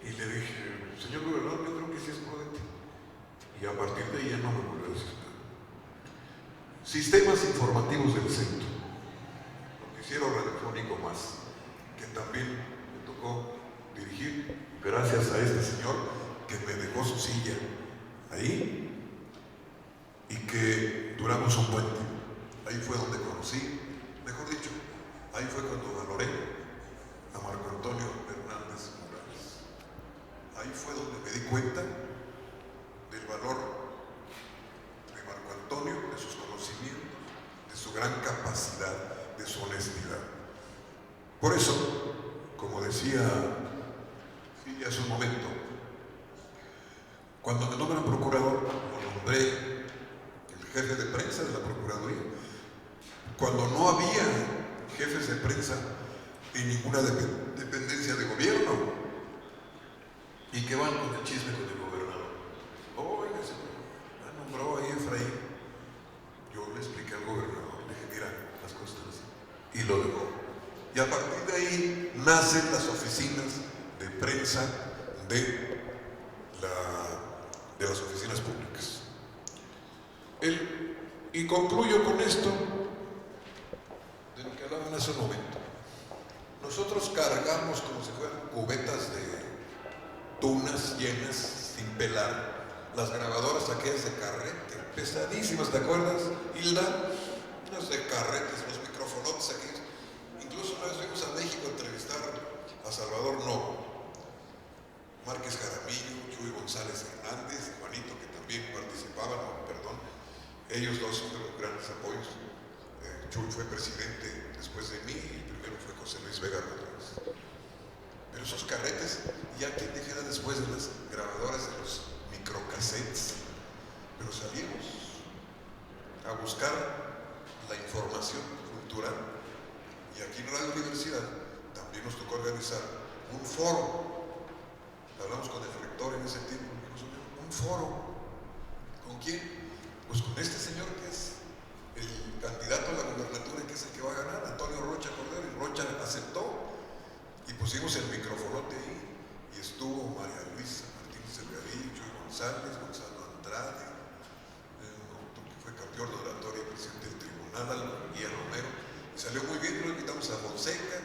Y le dije, señor gobernador, yo creo que sí es prudente. Y a partir de ahí ya no me volvió a decir nada. Sistemas informativos del centro. Noticiero radiofónico más, que también me tocó dirigir, gracias a este señor que me dejó su silla ahí y que duramos un puente. Ahí fue donde conocí, mejor dicho, ahí fue cuando valoré a Marco Antonio Hernández Morales. Ahí fue donde me di cuenta del valor de Marco Antonio, de sus conocimientos, de su gran capacidad, de su honestidad. Por eso, como decía Silvia hace un momento, cuando me nombran procurador, lo nombré el jefe de prensa de la Procuraduría. Cuando no había jefes de prensa en ninguna dependencia de gobierno, y que van con el chisme con el gobernador. Oiga, señor, nombró ahí Efraín. Yo le expliqué al gobernador, le dije, mira, las cosas están así. Y lo dejó. Y a partir de ahí nacen las oficinas de prensa de las oficinas públicas. Y concluyo con esto de lo que hablaban hace un momento. Nosotros cargamos como si fueran cubetas de tunas llenas sin pelar, las grabadoras aquellas de carrete, pesadísimas, ¿te acuerdas, Hilda? Unas de carretes, los microfonotes aquellos. Incluso una vez fuimos a México a entrevistar a Salvador Novo, Márquez Jaramillo, Chuy González Hernández, Juanito, que también participaban, ellos dos fueron grandes apoyos. Chuy fue presidente después de mí y primero fue José Luis Vega Rodríguez. Pero esos carretes, ya quien dijera después de las grabadoras de los microcassettes, pero salimos a buscar la información cultural. Y aquí en Radio Universidad también nos tocó organizar un foro. Hablamos con el rector en ese tiempo, un foro. ¿Con quién? Pues con este señor que es el candidato a la gubernatura y que es el que va a ganar, Antonio Rocha Cordero, y Rocha aceptó. Y pusimos el microfonote ahí, y estuvo María Luisa Martínez Delgadillo, Chuy González, Gonzalo Andrade, que fue campeón de oratoria, presidente del tribunal, Guía Romero, y salió muy bien, lo invitamos a Fonseca.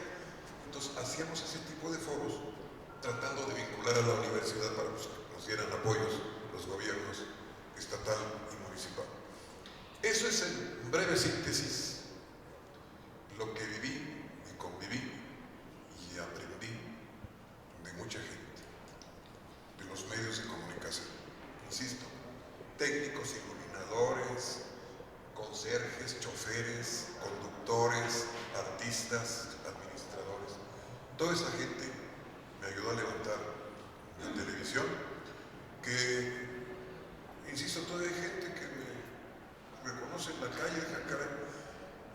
Entonces hacíamos ese tipo de foros, tratando de vincular a la universidad para que nos dieran apoyos los gobiernos estatal y municipal. Eso es en breve síntesis lo que viví y conviví y aprendí de mucha gente, de los medios de comunicación. Insisto, técnicos, iluminadores, conserjes, choferes, conductores, artistas, administradores. Toda esa gente me ayudó a levantar la televisión, que, insisto, todavía hay gente que me reconoce en la calle,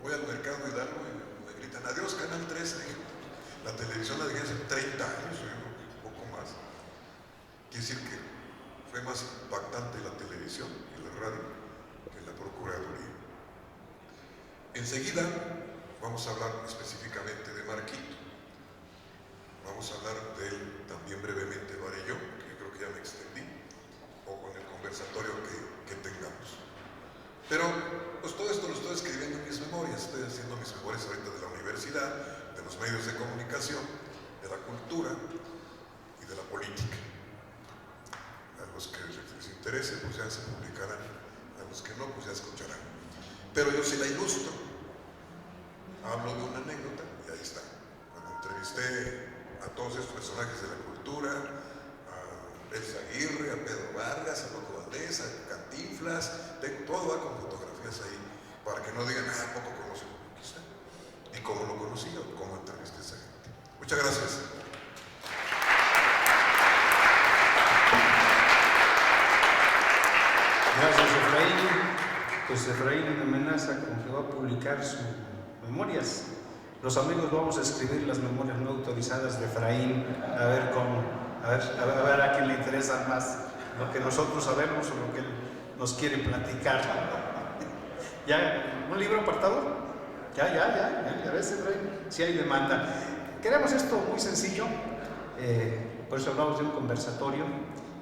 voy al mercado Hidalgo y me gritan, adiós Canal 13, la televisión la dejé hace 30 años, un poco más. Quiere decir que fue más impactante la televisión y la radio que la Procuraduría. Enseguida vamos a hablar específicamente de Marquito. Vamos a hablar de él también brevemente, Varello, que yo creo que ya me extendí, o con el conversatorio que tengamos. Pero pues todo esto lo estoy escribiendo en mis memorias, estoy haciendo mis memorias ahorita de la universidad, de los medios de comunicación, de la cultura y de la política. A los que les interese pues ya se publicarán, a los que no pues ya escucharán. Pero yo sí la ilustro, hablo de una anécdota y ahí está. Cuando entrevisté a todos estos personajes de la cultura, a Elsa Aguirre, a Pedro Vargas, a Loco Valdés, a Cantinflas, todo va con fotografías ahí, para que no digan, poco conozco. Aquí está. Y cómo lo conocí o cómo entrevisté a esa gente. Muchas gracias. Gracias, Efraín. Pues Efraín amenaza con que va a publicar sus memorias. Los amigos vamos a escribir las memorias no autorizadas de Efraín, a ver cómo, a ver a quién le interesa más lo que nosotros sabemos o lo que él nos quiere platicar. ¿Ya? ¿Un libro apartado? Ya ves, Efraín, sí hay demanda. Queremos esto muy sencillo, por eso hablamos de un conversatorio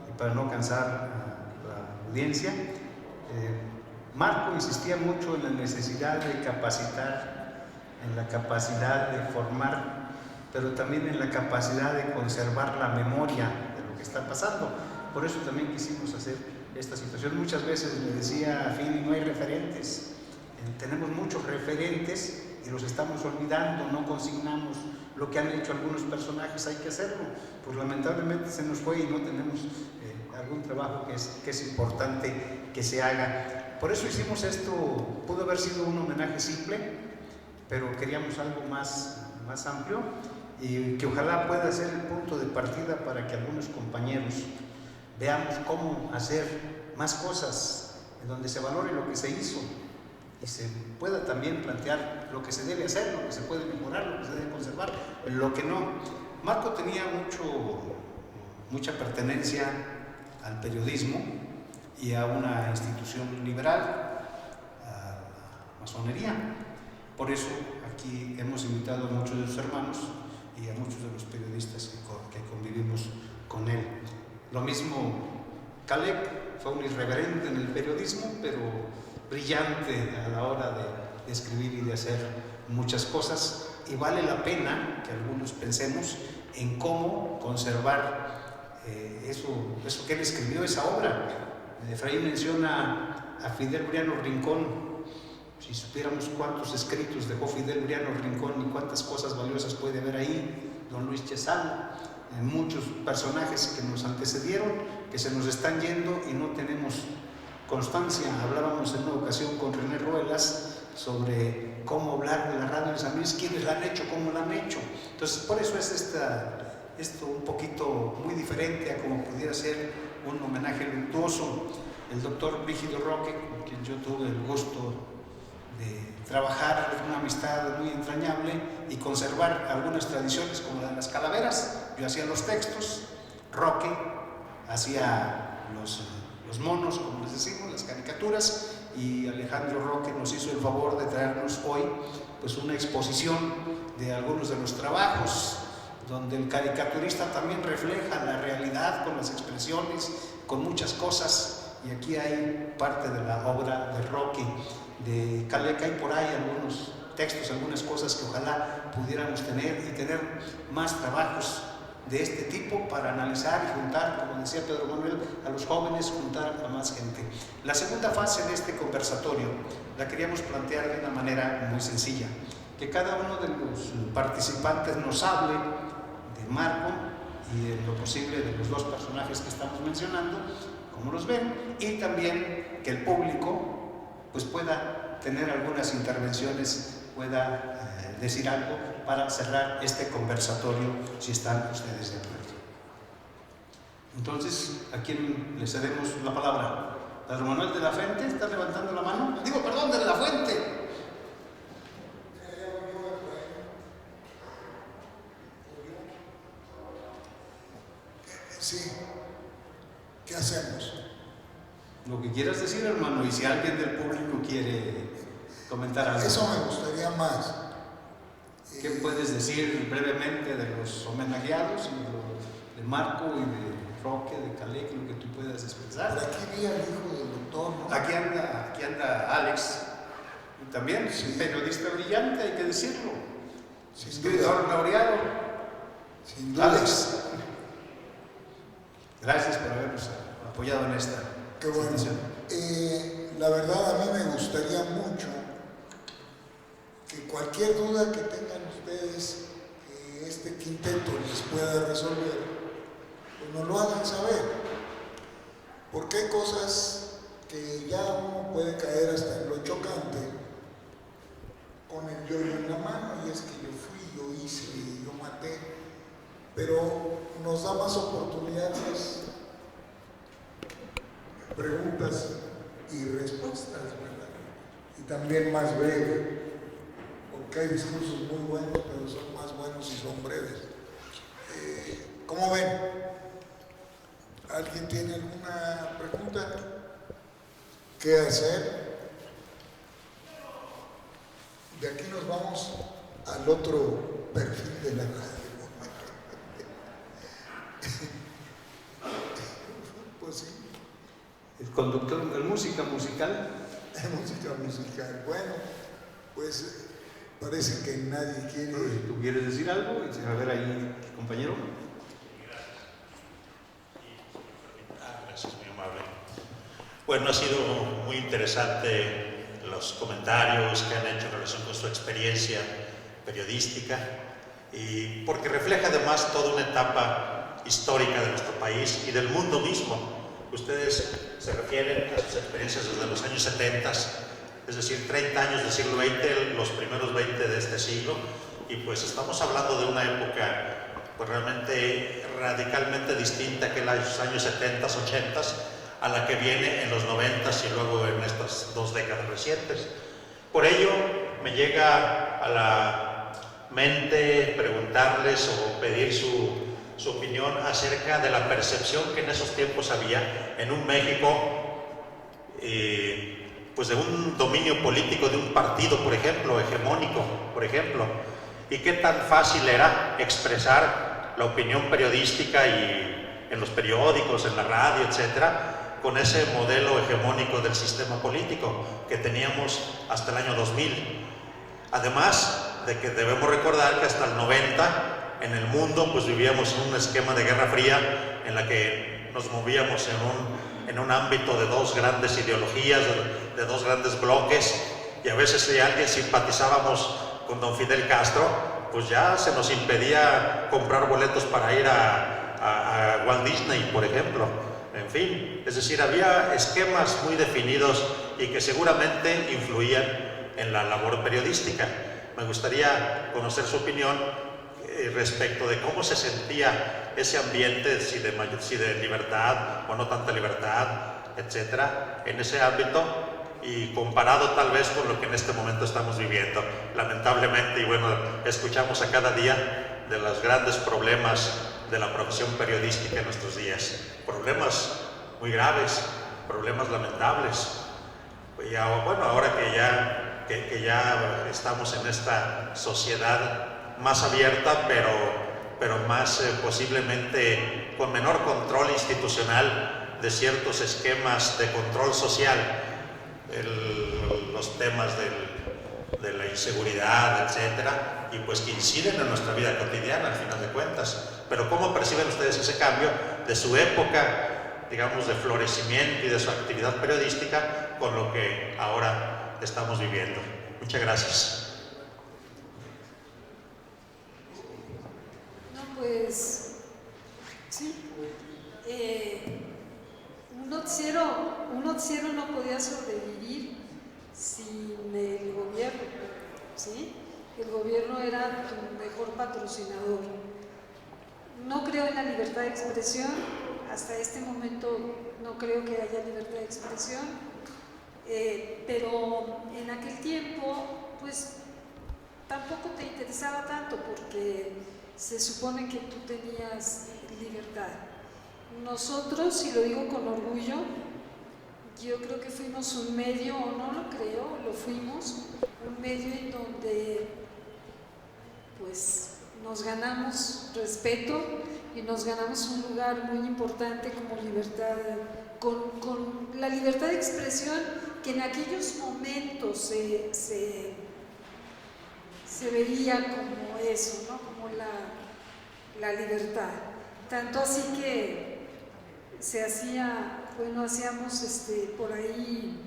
y para no cansar a la audiencia. Marco insistía mucho en la necesidad de capacitar, en la capacidad de formar, pero también en la capacidad de conservar la memoria de lo que está pasando. Por eso también quisimos hacer esta situación. Muchas veces me decía Fili, no hay referentes. Tenemos muchos referentes y los estamos olvidando, no consignamos lo que han hecho algunos personajes, hay que hacerlo. Pues lamentablemente se nos fue y no tenemos algún trabajo que es importante que se haga. Por eso hicimos esto. Pudo haber sido un homenaje simple, pero queríamos algo más amplio y que ojalá pueda ser el punto de partida para que algunos compañeros veamos cómo hacer más cosas, en donde se valore lo que se hizo y se pueda también plantear lo que se debe hacer, lo que se puede mejorar, lo que se debe conservar, lo que no. Marco tenía mucha pertenencia al periodismo y a una institución liberal, a la masonería. Por eso aquí hemos invitado a muchos de sus hermanos y a muchos de los periodistas que convivimos con él. Lo mismo Caleb, fue un irreverente en el periodismo, pero brillante a la hora de escribir y de hacer muchas cosas, y vale la pena que algunos pensemos en cómo conservar eso que él escribió, esa obra. Efraín menciona a Fidel Briano Rincón. Si supiéramos cuántos escritos dejó Fidel Briano Rincón y cuántas cosas valiosas puede haber ahí, don Luis Chezal, muchos personajes que nos antecedieron, que se nos están yendo y no tenemos constancia. Hablábamos en una ocasión con René Ruelas sobre cómo hablar de la radio de San Luis, quiénes la han hecho, cómo la han hecho. Entonces, por eso es esto un poquito muy diferente a como pudiera ser un homenaje luctuoso. El doctor Brígido Roque, con quien yo tuve el gusto de trabajar, una amistad muy entrañable y conservar algunas tradiciones como la de las calaveras. Yo hacía los textos, Roque hacía los monos, como les decimos, las caricaturas, y Alejandro Roque nos hizo el favor de traernos hoy pues una exposición de algunos de los trabajos, donde el caricaturista también refleja la realidad con las expresiones, con muchas cosas, y aquí hay parte de la obra de Roque, de Caleca, y por ahí algunos textos, algunas cosas que ojalá pudiéramos tener y tener más trabajos de este tipo para analizar y juntar, como decía Pedro Manuel, a los jóvenes, juntar a más gente. La segunda fase de este conversatorio la queríamos plantear de una manera muy sencilla, que cada uno de los participantes nos hable de Marco y en lo posible de los dos personajes que estamos mencionando, cómo los ven, y también que el público pues pueda tener algunas intervenciones, pueda decir algo para cerrar este conversatorio, si están ustedes de acuerdo. Entonces, ¿a quién le cedemos la palabra? ¿Pedro Manuel de la Fuente está levantando la mano? Digo, perdón, de la Fuente. Sí. ¿Qué hacemos? Lo que quieras decir, hermano, y si alguien del público quiere comentar algo. Eso me gustaría más. ¿Qué puedes decir brevemente de los homenajeados y de Marco y de Roque, de Calec, lo que tú puedas expresar? Por aquí vi al hijo del doctor, ¿no? Aquí anda Alex, y también es un periodista brillante, hay que decirlo. Escritor laureado. Sin duda. Alex, gracias por habernos apoyado en esta situación. La verdad, a mí me gustaría mucho que cualquier duda que tengan ustedes, que este quinteto les pueda resolver, pues nos lo hagan saber. Porque hay cosas que ya uno puede caer hasta en lo chocante con el yo-yo en la mano, y es que yo fui, yo hice, yo maté, pero nos da más oportunidades, preguntas y respuestas, ¿verdad? Y también más breve, porque hay discursos muy buenos, pero son más buenos si son breves. ¿Cómo ven? ¿Alguien tiene alguna pregunta? ¿Qué hacer? De aquí nos vamos al otro perfil de la radio. Pues sí. El conductor, el música musical. Música musical. Bueno, pues parece que nadie quiere. ¿Tú quieres decir algo? A ver ahí, compañero. Gracias, muy amable. Bueno, ha sido muy interesante los comentarios que han hecho en relación con su experiencia periodística y porque refleja además toda una etapa histórica de nuestro país y del mundo mismo. Ustedes se refieren a sus experiencias desde los años 70, es decir, 30 años del siglo XX, los primeros 20 de este siglo, y pues estamos hablando de una época pues realmente radicalmente distinta que los años 70, 80, a la que viene en los 90 y luego en estas 2 décadas recientes. Por ello, me llega a la mente preguntarles o pedir su opinión acerca de la percepción que en esos tiempos había en un México pues de un dominio político de un partido, por ejemplo, hegemónico, por ejemplo, y qué tan fácil era expresar la opinión periodística y en los periódicos, en la radio, etcétera, con ese modelo hegemónico del sistema político que teníamos hasta el año 2000. Además de que debemos recordar que hasta el 90 en el mundo pues vivíamos en un esquema de Guerra Fría en la que nos movíamos en un ámbito de 2 grandes ideologías, de 2 grandes bloques, y a veces si alguien simpatizábamos con don Fidel Castro, pues ya se nos impedía comprar boletos para ir a Walt Disney, por ejemplo. En fin, es decir, había esquemas muy definidos y que seguramente influían en la labor periodística. Me gustaría conocer su opinión respecto de cómo se sentía ese ambiente, si de libertad o no tanta libertad, etcétera, en ese ámbito, y comparado tal vez con lo que en este momento estamos viviendo, lamentablemente. Y bueno, escuchamos a cada día de los grandes problemas de la profesión periodística en nuestros días, problemas muy graves, problemas lamentables. Y bueno, ahora que ya estamos en esta sociedad más abierta, pero más posiblemente con menor control institucional de ciertos esquemas de control social, los temas de la inseguridad, etcétera, y pues que inciden en nuestra vida cotidiana al final de cuentas. Pero ¿cómo perciben ustedes ese cambio de su época, digamos, de florecimiento y de su actividad periodística con lo que ahora estamos viviendo? Muchas gracias. Pues sí, un noticiero no podía sobrevivir sin el gobierno, ¿sí? El gobierno era tu mejor patrocinador. No creo en la libertad de expresión, hasta este momento no creo que haya libertad de expresión, pero en aquel tiempo pues tampoco te interesaba tanto porque se supone que tú tenías libertad. Nosotros, y lo digo con orgullo, yo creo que fuimos un medio, o no lo creo, lo fuimos, un medio en donde pues nos ganamos respeto y nos ganamos un lugar muy importante como libertad, con la libertad de expresión que en aquellos momentos se veía como eso, ¿no? Como la libertad. Tanto así que se hacía, bueno, hacíamos por ahí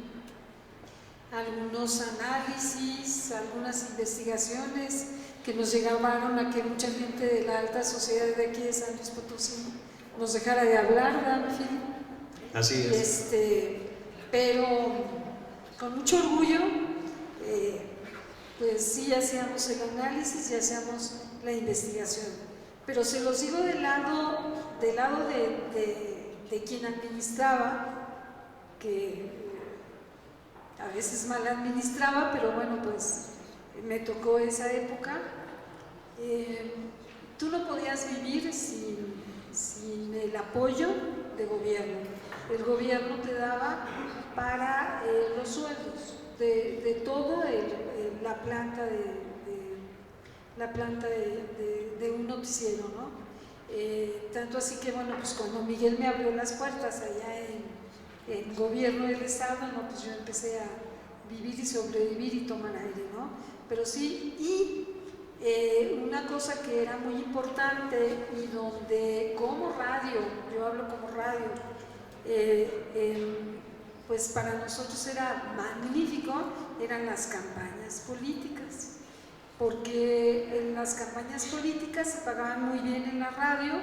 algunos análisis, algunas investigaciones que nos llegaron a que mucha gente de la alta sociedad de aquí de San Luis Potosí nos dejara de hablar, ¿verdad, Phil? Así es. Pero con mucho orgullo, pues sí hacíamos el análisis y hacíamos la investigación. Pero se los digo del lado de quien administraba, que a veces mal administraba, pero bueno, pues me tocó esa época. Tú no podías vivir sin el apoyo de gobierno. El gobierno te daba para los sueldos de todo la planta de un noticiero, ¿no? Tanto así que, bueno, pues cuando Miguel me abrió las puertas allá en el gobierno del estado, no, pues yo empecé a vivir y sobrevivir y tomar aire, ¿no? Pero sí, y una cosa que era muy importante y donde como radio, yo hablo como radio, pues para nosotros era magnífico, eran las campañas políticas, porque en las campañas políticas se pagaban muy bien en la radio,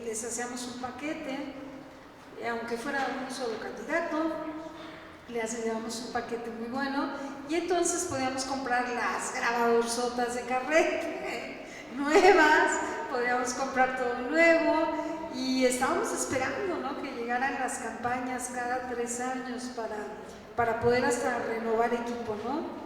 les hacíamos un paquete, aunque fuera un solo candidato, le hacíamos un paquete muy bueno y entonces podíamos comprar las grabadorzotas de carrete nuevas, podíamos comprar todo nuevo y estábamos esperando, ¿no?, que llegaran las campañas cada 3 años para poder hasta renovar equipo, ¿no?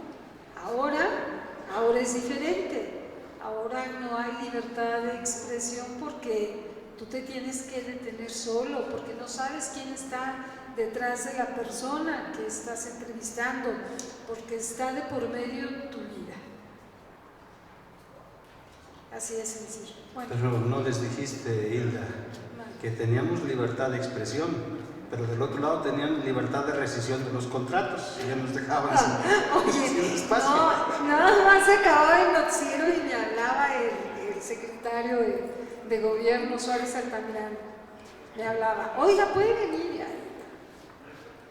Ahora es diferente, ahora no hay libertad de expresión porque tú te tienes que detener solo, porque no sabes quién está detrás de la persona que estás entrevistando, porque está de por medio tu vida. Así de sencillo. Bueno. Pero no les dijiste, Hilda, que teníamos libertad de expresión, pero del otro lado tenían libertad de rescisión de los contratos y ya nos dejaban sin espacio. No, nada más se acababa el noticiero y me hablaba el secretario de gobierno, Suárez Altamirano, me hablaba, oiga, puede venir,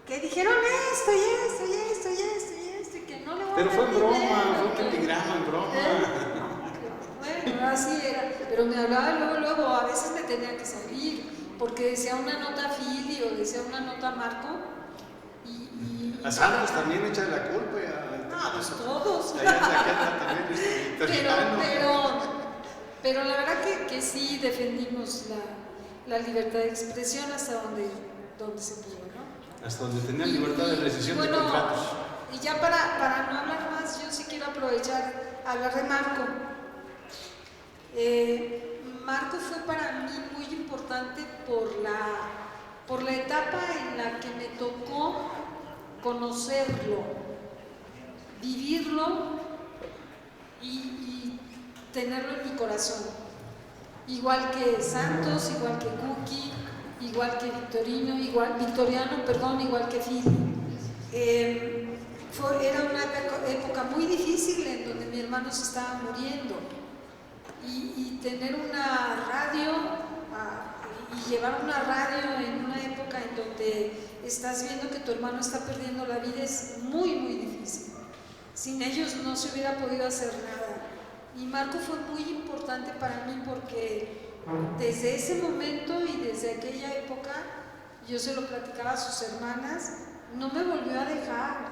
que dijeron esto y que no le voy a Pero dar fue broma, dinero, fue un telegrama en broma. Bueno, así era, pero me hablaba luego, a veces me tenía que salir, porque decía una nota Fili o decía una nota Marco, A Santos también echa la culpa. Pues todos. Allá también, pero la verdad que sí defendimos la libertad de expresión hasta donde se pudo, ¿no? Hasta donde tenían libertad de rescisión de contratos. Y ya para no hablar más, yo sí quiero aprovechar a hablar de Marco. Marco fue para mí muy importante por la etapa en la que me tocó conocerlo, vivirlo y tenerlo en mi corazón. Igual que Santos, igual que Cookie, igual que Victoriano, igual que Phil. Era una época muy difícil en donde mi hermano se estaba muriendo. Y tener una radio y llevar una radio en una época en donde estás viendo que tu hermano está perdiendo la vida es muy, muy difícil. Sin ellos no se hubiera podido hacer nada. Y Marco fue muy importante para mí porque desde ese momento y desde aquella época, yo se lo platicaba a sus hermanas, no me volvió a dejar.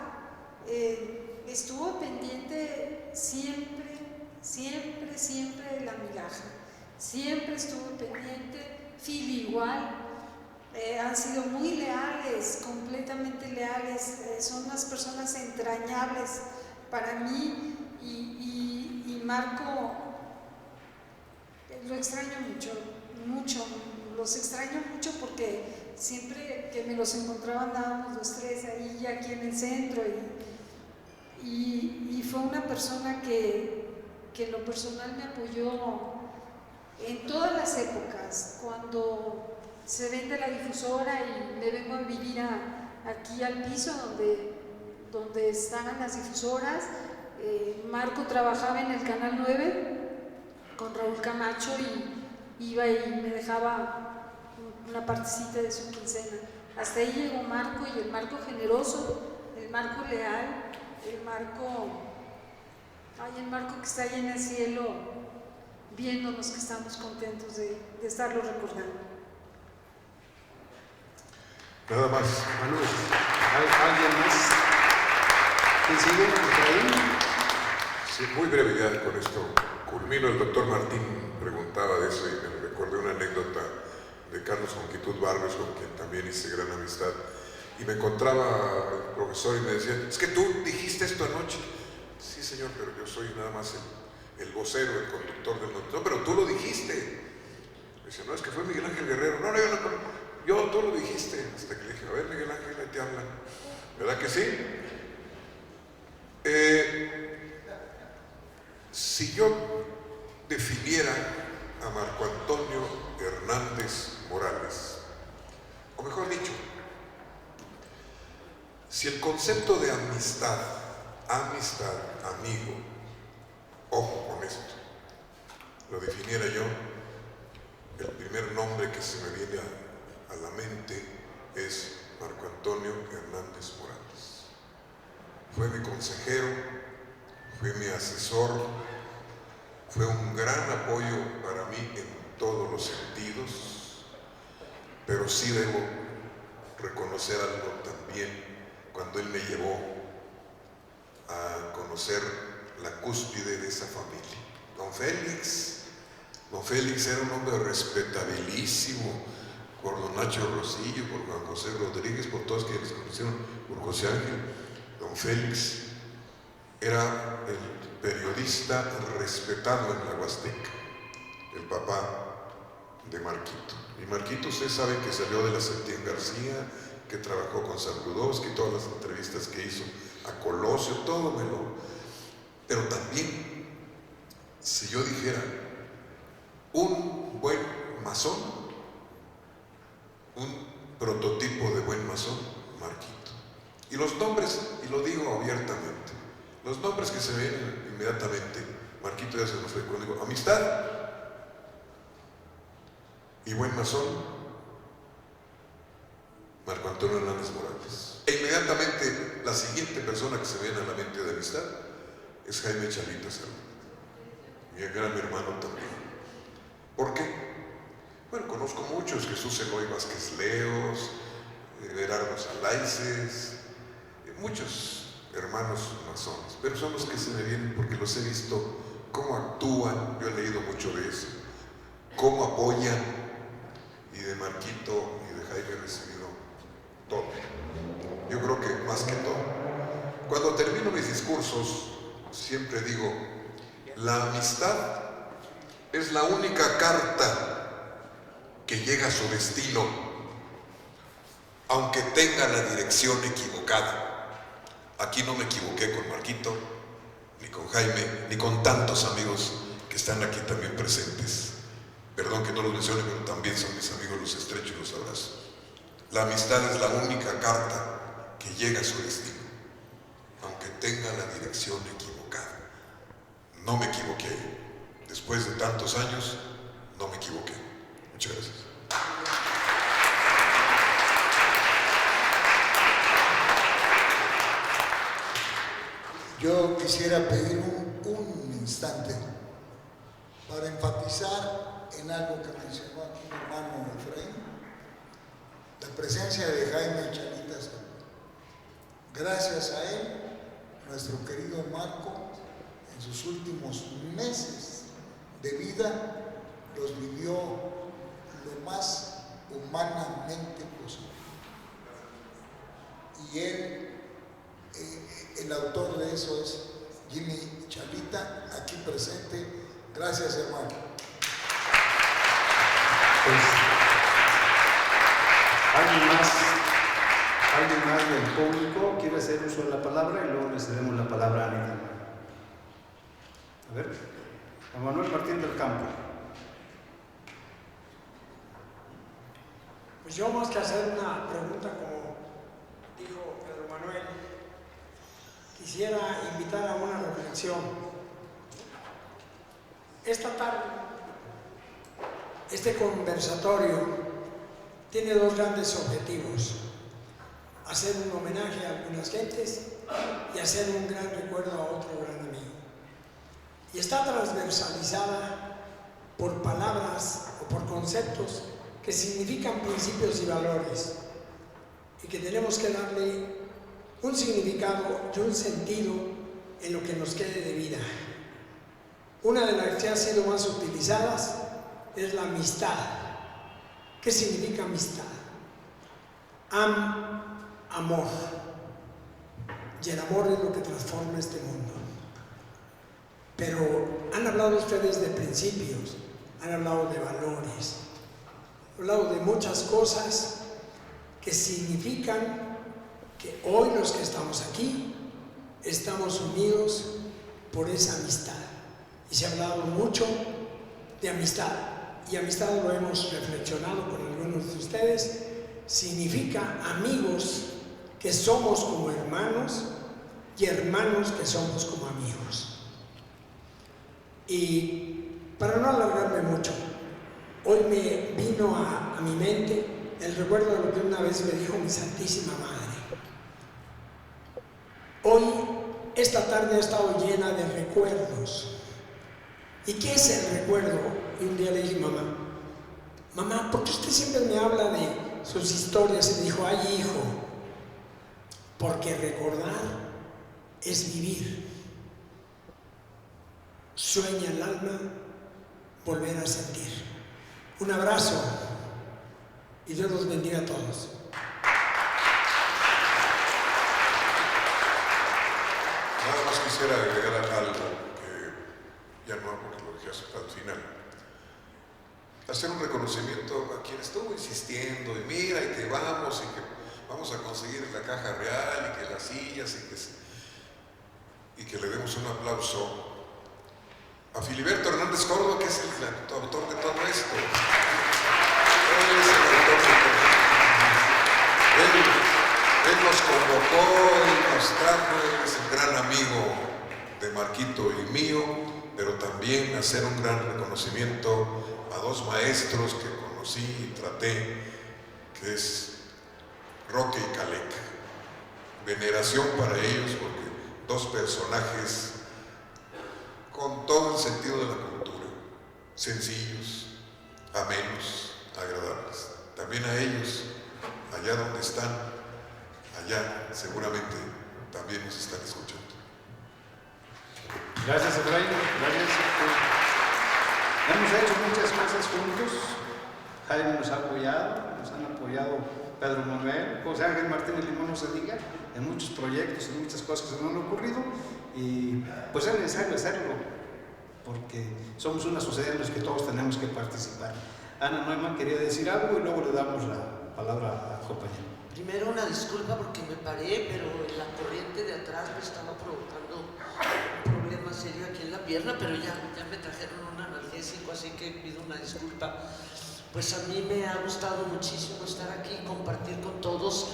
Estuvo pendiente siempre de la migaja, siempre estuvo pendiente. Phil igual, han sido muy leales, completamente leales, son unas personas entrañables para mí y Marco lo extraño mucho, los extraño mucho porque siempre que me los encontraba andábamos los tres ahí aquí en el centro y fue una persona que en lo personal me apoyó en todas las épocas. Cuando se vende la difusora y me vengo a vivir aquí al piso donde estaban las difusoras, Marco trabajaba en el Canal 9 con Raúl Camacho y iba y me dejaba una partecita de su quincena. Hasta ahí llegó Marco, y el Marco generoso, el Marco leal, el Marco que está ahí en el cielo viéndonos, que estamos contentos de estarlo recordando. Nada más. Manuel, ¿alguien más? ¿Quién sigue? ¿Efraín? Sí, muy brevedad con esto. Culmino, el doctor Martín preguntaba de eso y me recordé una anécdota de Carlos Conquitud Barrios, con quien también hice gran amistad. Y me encontraba el profesor y me decía, es que tú dijiste esto anoche. Sí, señor, pero yo soy nada más el vocero, el conductor del noticiero. No, pero tú lo dijiste. Me dice, no, es que fue Miguel Ángel Guerrero. No, tú lo dijiste. Hasta que le dije, a ver, Miguel Ángel, ahí te hablan. ¿Verdad que sí? Si yo definiera a Marco Si el concepto de amistad, amigo, ojo con esto, lo definiera yo, el primer nombre que se me viene a la mente es Marco Antonio Hernández Morales. Fue mi consejero, fue mi asesor, fue un gran apoyo para mí en todos los sentidos, pero sí debo reconocer algo también cuando él me llevó a conocer la cúspide de esa familia. Don Félix era un hombre respetabilísimo, por don Nacho Rosillo, por Juan José Rodríguez, por todos quienes conocieron, por José Ángel. Don Félix era el periodista respetado en la Huasteca, el papá de Marquito. Y Marquito, usted sabe que salió de la Septién García, que trabajó con Sargudowski, todas las entrevistas que hizo a Colosio, todo me lo... Pero también, si yo dijera, un buen masón, un prototipo de buen masón, Marquito. Y los nombres, y lo digo abiertamente, los nombres que se ven inmediatamente, Marquito ya se nos fue cuando digo, amistad y buen masón, Marco Antonio Hernández Morales. E inmediatamente la siguiente persona que se viene a la mente de amistad es Jaime Chalita Cerro, mi gran hermano también. ¿Por qué? Bueno, conozco muchos, Jesús Eloy Vázquez Leos, Gerardo Salaices, muchos hermanos masones, pero son los que se me vienen porque los he visto cómo actúan, yo he leído mucho de eso, cómo apoyan, y de Marquito y de Jaime he recibido todo. Yo creo que más que todo. Cuando termino mis discursos, siempre digo, la amistad es la única carta que llega a su destino, aunque tenga la dirección equivocada. Aquí no me equivoqué con Marquito, ni con Jaime, ni con tantos amigos que están aquí también presentes. Perdón que no los mencione, pero también son mis amigos, los estrecho y los abrazo. La amistad es la única carta que llega a su destino, aunque tenga la dirección equivocada. No me equivoqué. Después de tantos años, no me equivoqué. Muchas gracias. Yo quisiera pedir un instante para enfatizar en algo que mencionó aquí mi hermano Efraín, la presencia de Jaime Chalita Cerro. Gracias a él, nuestro querido Marco, en sus últimos meses de vida, los vivió lo más humanamente posible. Y él, el autor de eso es Jimmy Chalita, aquí presente. Gracias, hermano. Pues, ¿alguien más del público quiere hacer uso de la palabra? Y luego le cedemos la palabra a Anita. A ver, Juan Manuel Martín del Campo. Pues yo, más que hacer una pregunta, como dijo Pedro Manuel, quisiera invitar a una reflexión. Esta tarde, este conversatorio tiene dos grandes objetivos: hacer un homenaje a algunas gentes y hacer un gran recuerdo a otro gran amigo. Y está transversalizada por palabras o por conceptos que significan principios y valores, y que tenemos que darle un significado y un sentido en lo que nos quede de vida. Una de las que ha sido más utilizadas es la amistad. ¿Qué significa amistad? Amor. Y el amor es lo que transforma este mundo. Pero han hablado ustedes de principios, han hablado de valores, han hablado de muchas cosas que significan que hoy los que estamos aquí estamos unidos por esa amistad. Y se ha hablado mucho de amistad, y amistad lo hemos reflexionado con algunos de ustedes, significa amigos que somos como hermanos y hermanos que somos como amigos. Y para no alargarme mucho, hoy me vino a mi mente el recuerdo de lo que una vez me dijo mi Santísima Madre. Hoy, esta tarde ha estado llena de recuerdos. ¿Y qué es el recuerdo? Y un día le dije, mamá, ¿por qué usted siempre me habla de sus historias? Y me dijo, ay, hijo, porque recordar es vivir. Sueña el alma volver a sentir. Un abrazo y Dios los bendiga a todos. Nada más quisiera agregar algo que ya no porque lo dije hasta el final. Hacer un reconocimiento a quien estuvo insistiendo y mira y que vamos y que vamos a conseguir la caja real y que las sillas y que le demos un aplauso a Filiberto Hernández Córdoba, que es el autor de todo esto. Él es el autor de todo esto. Él nos convocó, él nos trajo, él es el gran amigo de Marquito y mío, pero también hacer un gran reconocimiento a dos maestros que conocí y traté, que es Roque y Calec. Veneración para ellos porque dos personajes con todo el sentido de la cultura, sencillos, amenos, agradables. También a ellos, allá donde están, allá seguramente también nos están escuchando. Gracias, Efraín. Gracias. Hemos hecho muchas cosas juntos. Jaime nos ha apoyado, nos han apoyado Pedro Manuel, José Ángel Martínez Limón, no se diga, en muchos proyectos, en muchas cosas que se nos han ocurrido, y pues es necesario hacerlo, porque somos una sociedad en la que todos tenemos que participar. Ana Neumann quería decir algo y luego le damos la palabra al compañero. Primero una disculpa porque me paré, pero la corriente de atrás me estaba provocando un problema serio aquí en la pierna, pero ya me trajeron un analgésico, así que pido una disculpa. Pues a mí me ha gustado muchísimo estar aquí, compartir con todos,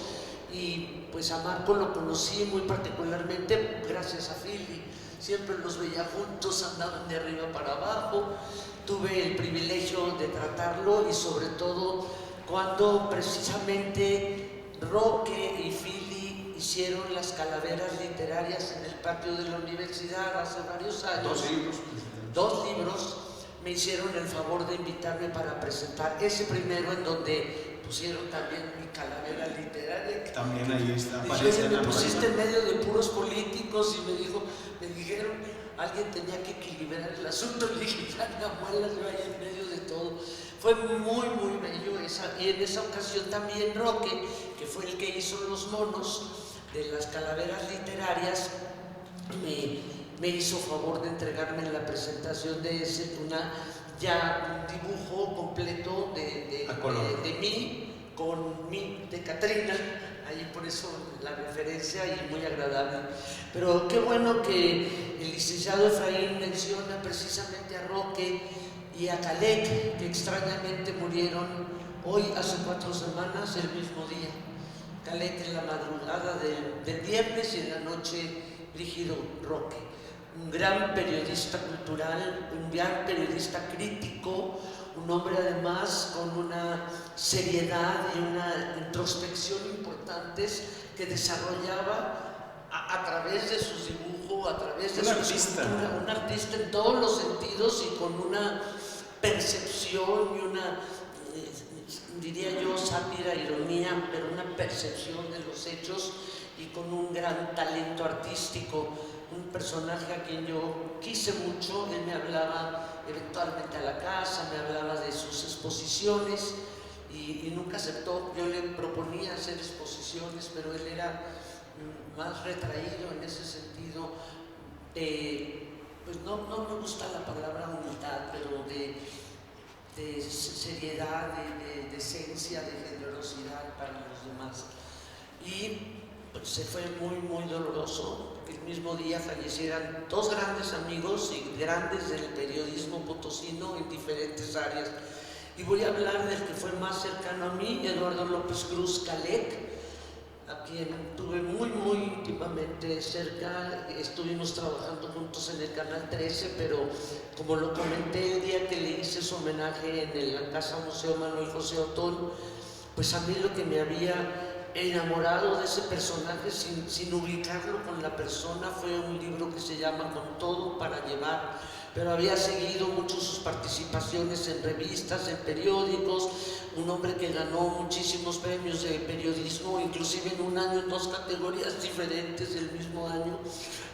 y pues a Marco lo conocí muy particularmente gracias a Philly. Siempre los veía juntos, andaban de arriba para abajo. Tuve el privilegio de tratarlo y sobre todo cuando precisamente Roque y Philly hicieron las calaveras literarias en el patio de la universidad hace varios años. Dos libros. Me hicieron el favor de invitarme para presentar ese primero, en donde pusieron también mi calavera literaria. También ahí está. Me pusiste en medio de puros políticos y me dijeron, alguien tenía que equilibrar el asunto. Le dije, ya mi abuela se vaya en medio de todo. Fue muy, muy bello y en esa ocasión también Roque, que fue el que hizo los monos de las calaveras literarias, me hizo favor de entregarme en la presentación de ese un dibujo completo de mí con mí, de Catrina, ahí por eso la referencia y muy agradable. Pero qué bueno que el licenciado Efraín menciona precisamente a Roque y a Calec, que extrañamente murieron hoy, hace 4 semanas, el mismo día. Calec en la madrugada del viernes y en la noche Brígido Roque. Un gran periodista cultural, un gran periodista crítico, un hombre además con una seriedad y una introspección importantes que desarrollaba a través de sus dibujos, a través de su escultura, un artista en todos los sentidos y con una percepción y una, diría yo, sátira, ironía, pero una percepción de los hechos y con un gran talento artístico. Un personaje a quien yo quise mucho. Él me hablaba eventualmente a la casa, me hablaba de sus exposiciones y nunca aceptó. Yo le proponía hacer exposiciones, pero él era más retraído en ese sentido. Pues no me gusta la palabra humildad, pero de seriedad, de decencia, de generosidad para los demás. Y pues, se fue muy, muy doloroso. El mismo día fallecieran 2 grandes amigos y grandes del periodismo potosino en diferentes áreas. Y voy a hablar del que fue más cercano a mí, Eduardo López Cruz Calec. a quien tuve muy íntimamente cerca. Estuvimos trabajando juntos en el Canal 13, pero como lo comenté el día que le hice su homenaje en la Casa Museo Manuel José Otón, pues a mí lo que me había enamorado de ese personaje sin ubicarlo con la persona fue un libro que se llama Con Todo para Llevar, pero había seguido mucho sus participaciones en revistas, en periódicos, un hombre que ganó muchísimos premios de periodismo, inclusive en un año en 2 categorías diferentes el mismo año,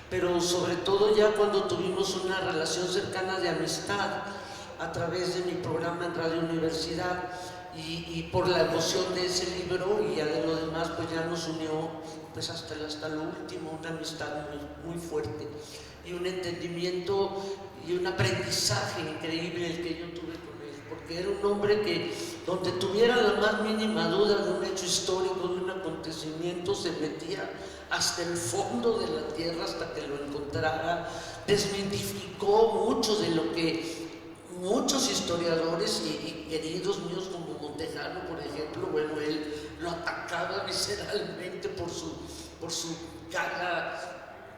pero sobre todo ya cuando tuvimos una relación cercana de amistad a través de mi programa en Radio Universidad, y por la emoción de ese libro y ya de lo demás, pues ya nos unió pues hasta lo último, una amistad muy fuerte y un entendimiento y un aprendizaje increíble el que yo tuve con él, porque era un hombre que donde tuviera la más mínima duda de un hecho histórico, de un acontecimiento, se metía hasta el fondo de la tierra hasta que lo encontrara, desmitificó mucho de lo que muchos historiadores y queridos míos como Montejano, por ejemplo, bueno, él lo atacaba visceralmente por su carga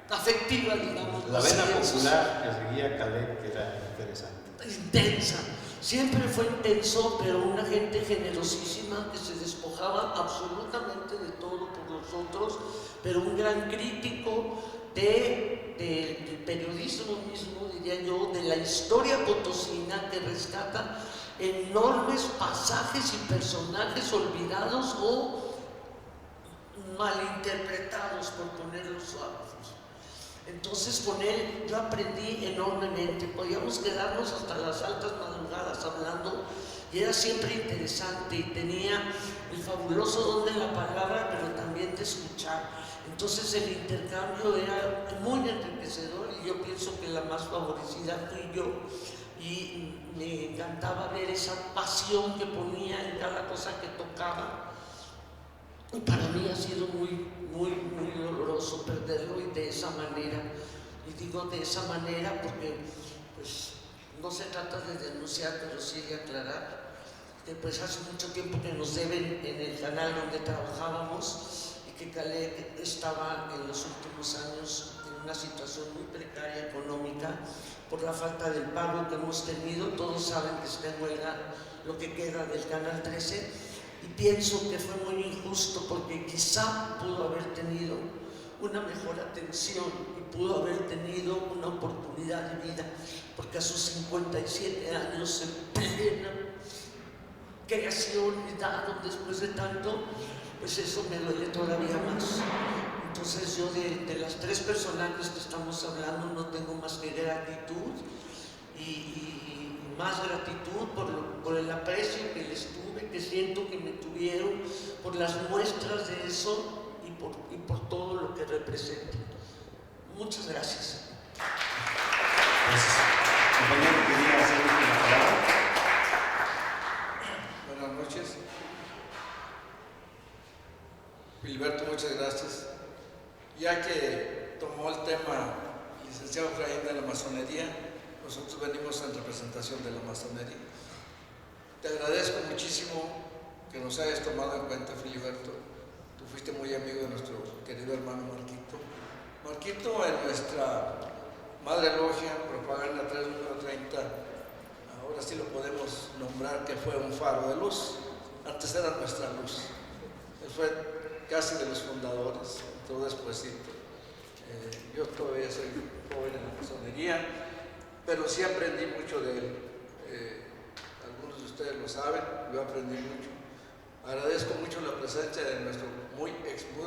afectiva, digamos. La vena popular que seguía Caleb, que era interesante. Intensa, siempre fue intenso, pero una gente generosísima que se despojaba absolutamente de todo por nosotros, pero un gran crítico del periodismo mismo, diría yo, de la historia potosina, que rescata enormes pasajes y personajes olvidados o malinterpretados, por ponerlo suave. Entonces con él yo aprendí enormemente, podíamos quedarnos hasta las altas madrugadas hablando y era siempre interesante y tenía el fabuloso don de la palabra, pero también de escuchar. Entonces el intercambio era muy enriquecedor y yo pienso que la más favorecida fui yo, y me encantaba ver esa pasión que ponía en cada cosa que tocaba. Y para mí ha sido muy doloroso perderlo, y de esa manera, y digo de esa manera porque pues no se trata de denunciar, pero sí de aclarar que pues hace mucho tiempo que nos deben en el canal donde trabajábamos, y que Caleb estaba en los últimos años en una situación muy precaria económica por la falta del pago que hemos tenido. Todos saben que está en huelga lo que queda del Canal 13, y pienso que fue muy injusto porque quizá pudo haber tenido una mejor atención y pudo haber tenido una oportunidad de vida, porque a sus 57 años, en plena creación y dado después de tanto, pues eso me duele todavía más. Entonces yo de las 3 personajes que estamos hablando no tengo más que gratitud y más gratitud por el aprecio que les tuve, que siento que me tuvieron, por las muestras de eso y por todo lo que representa. Muchas gracias. Compañero, quería hacer una palabra. Buenas noches. Filiberto, muchas gracias. Ya que tomó el tema el licenciado Efraín de la masonería, nosotros venimos en representación de la masonería. Te agradezco muchísimo que nos hayas tomado en cuenta, Filiberto. Tú fuiste muy amigo de nuestro querido hermano Marquito. Marquito, en nuestra madre logia, Propaganda 3, número 30, ahora sí lo podemos nombrar que fue un faro de luz. Antes era nuestra luz. Él fue casi de los fundadores, todo despuésito. Yo todavía soy joven en la masonería, pero sí aprendí mucho de él. Algunos de ustedes lo saben, yo aprendí mucho. Agradezco mucho la presencia de nuestro muy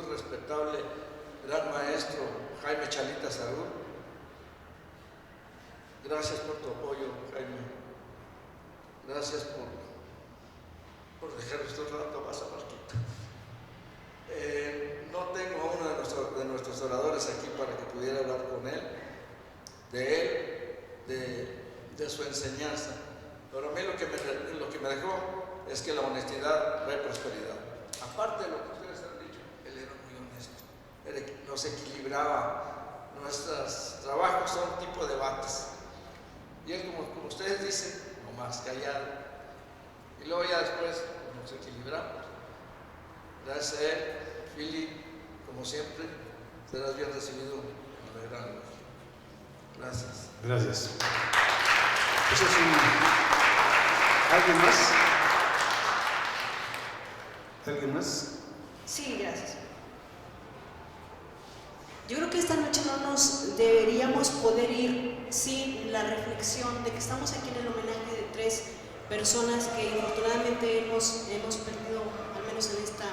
respetable gran maestro Jaime Chalita Saúl. Gracias por tu apoyo, Jaime. Gracias por dejarnos un rato más a Marquito. No tengo a uno de nuestros oradores aquí para que pudiera hablar con él, de su enseñanza. Pero a mí lo que me dejó es que la honestidad trae prosperidad. Aparte de lo que ustedes han dicho, él era muy honesto, nos equilibraba. Nuestros trabajos son tipo debates. Y él, como ustedes dicen, nomás callado. Y luego ya después nos equilibramos. Gracias a él Philip, como siempre, serás bien recibido en la gran. Gracias. Gracias. Eso es ¿Alguien más? ¿Alguien más? Sí, gracias. Yo creo que esta noche no nos deberíamos poder ir sin la reflexión de que estamos aquí en el homenaje de 3 personas que infortunadamente hemos perdido, al menos en esta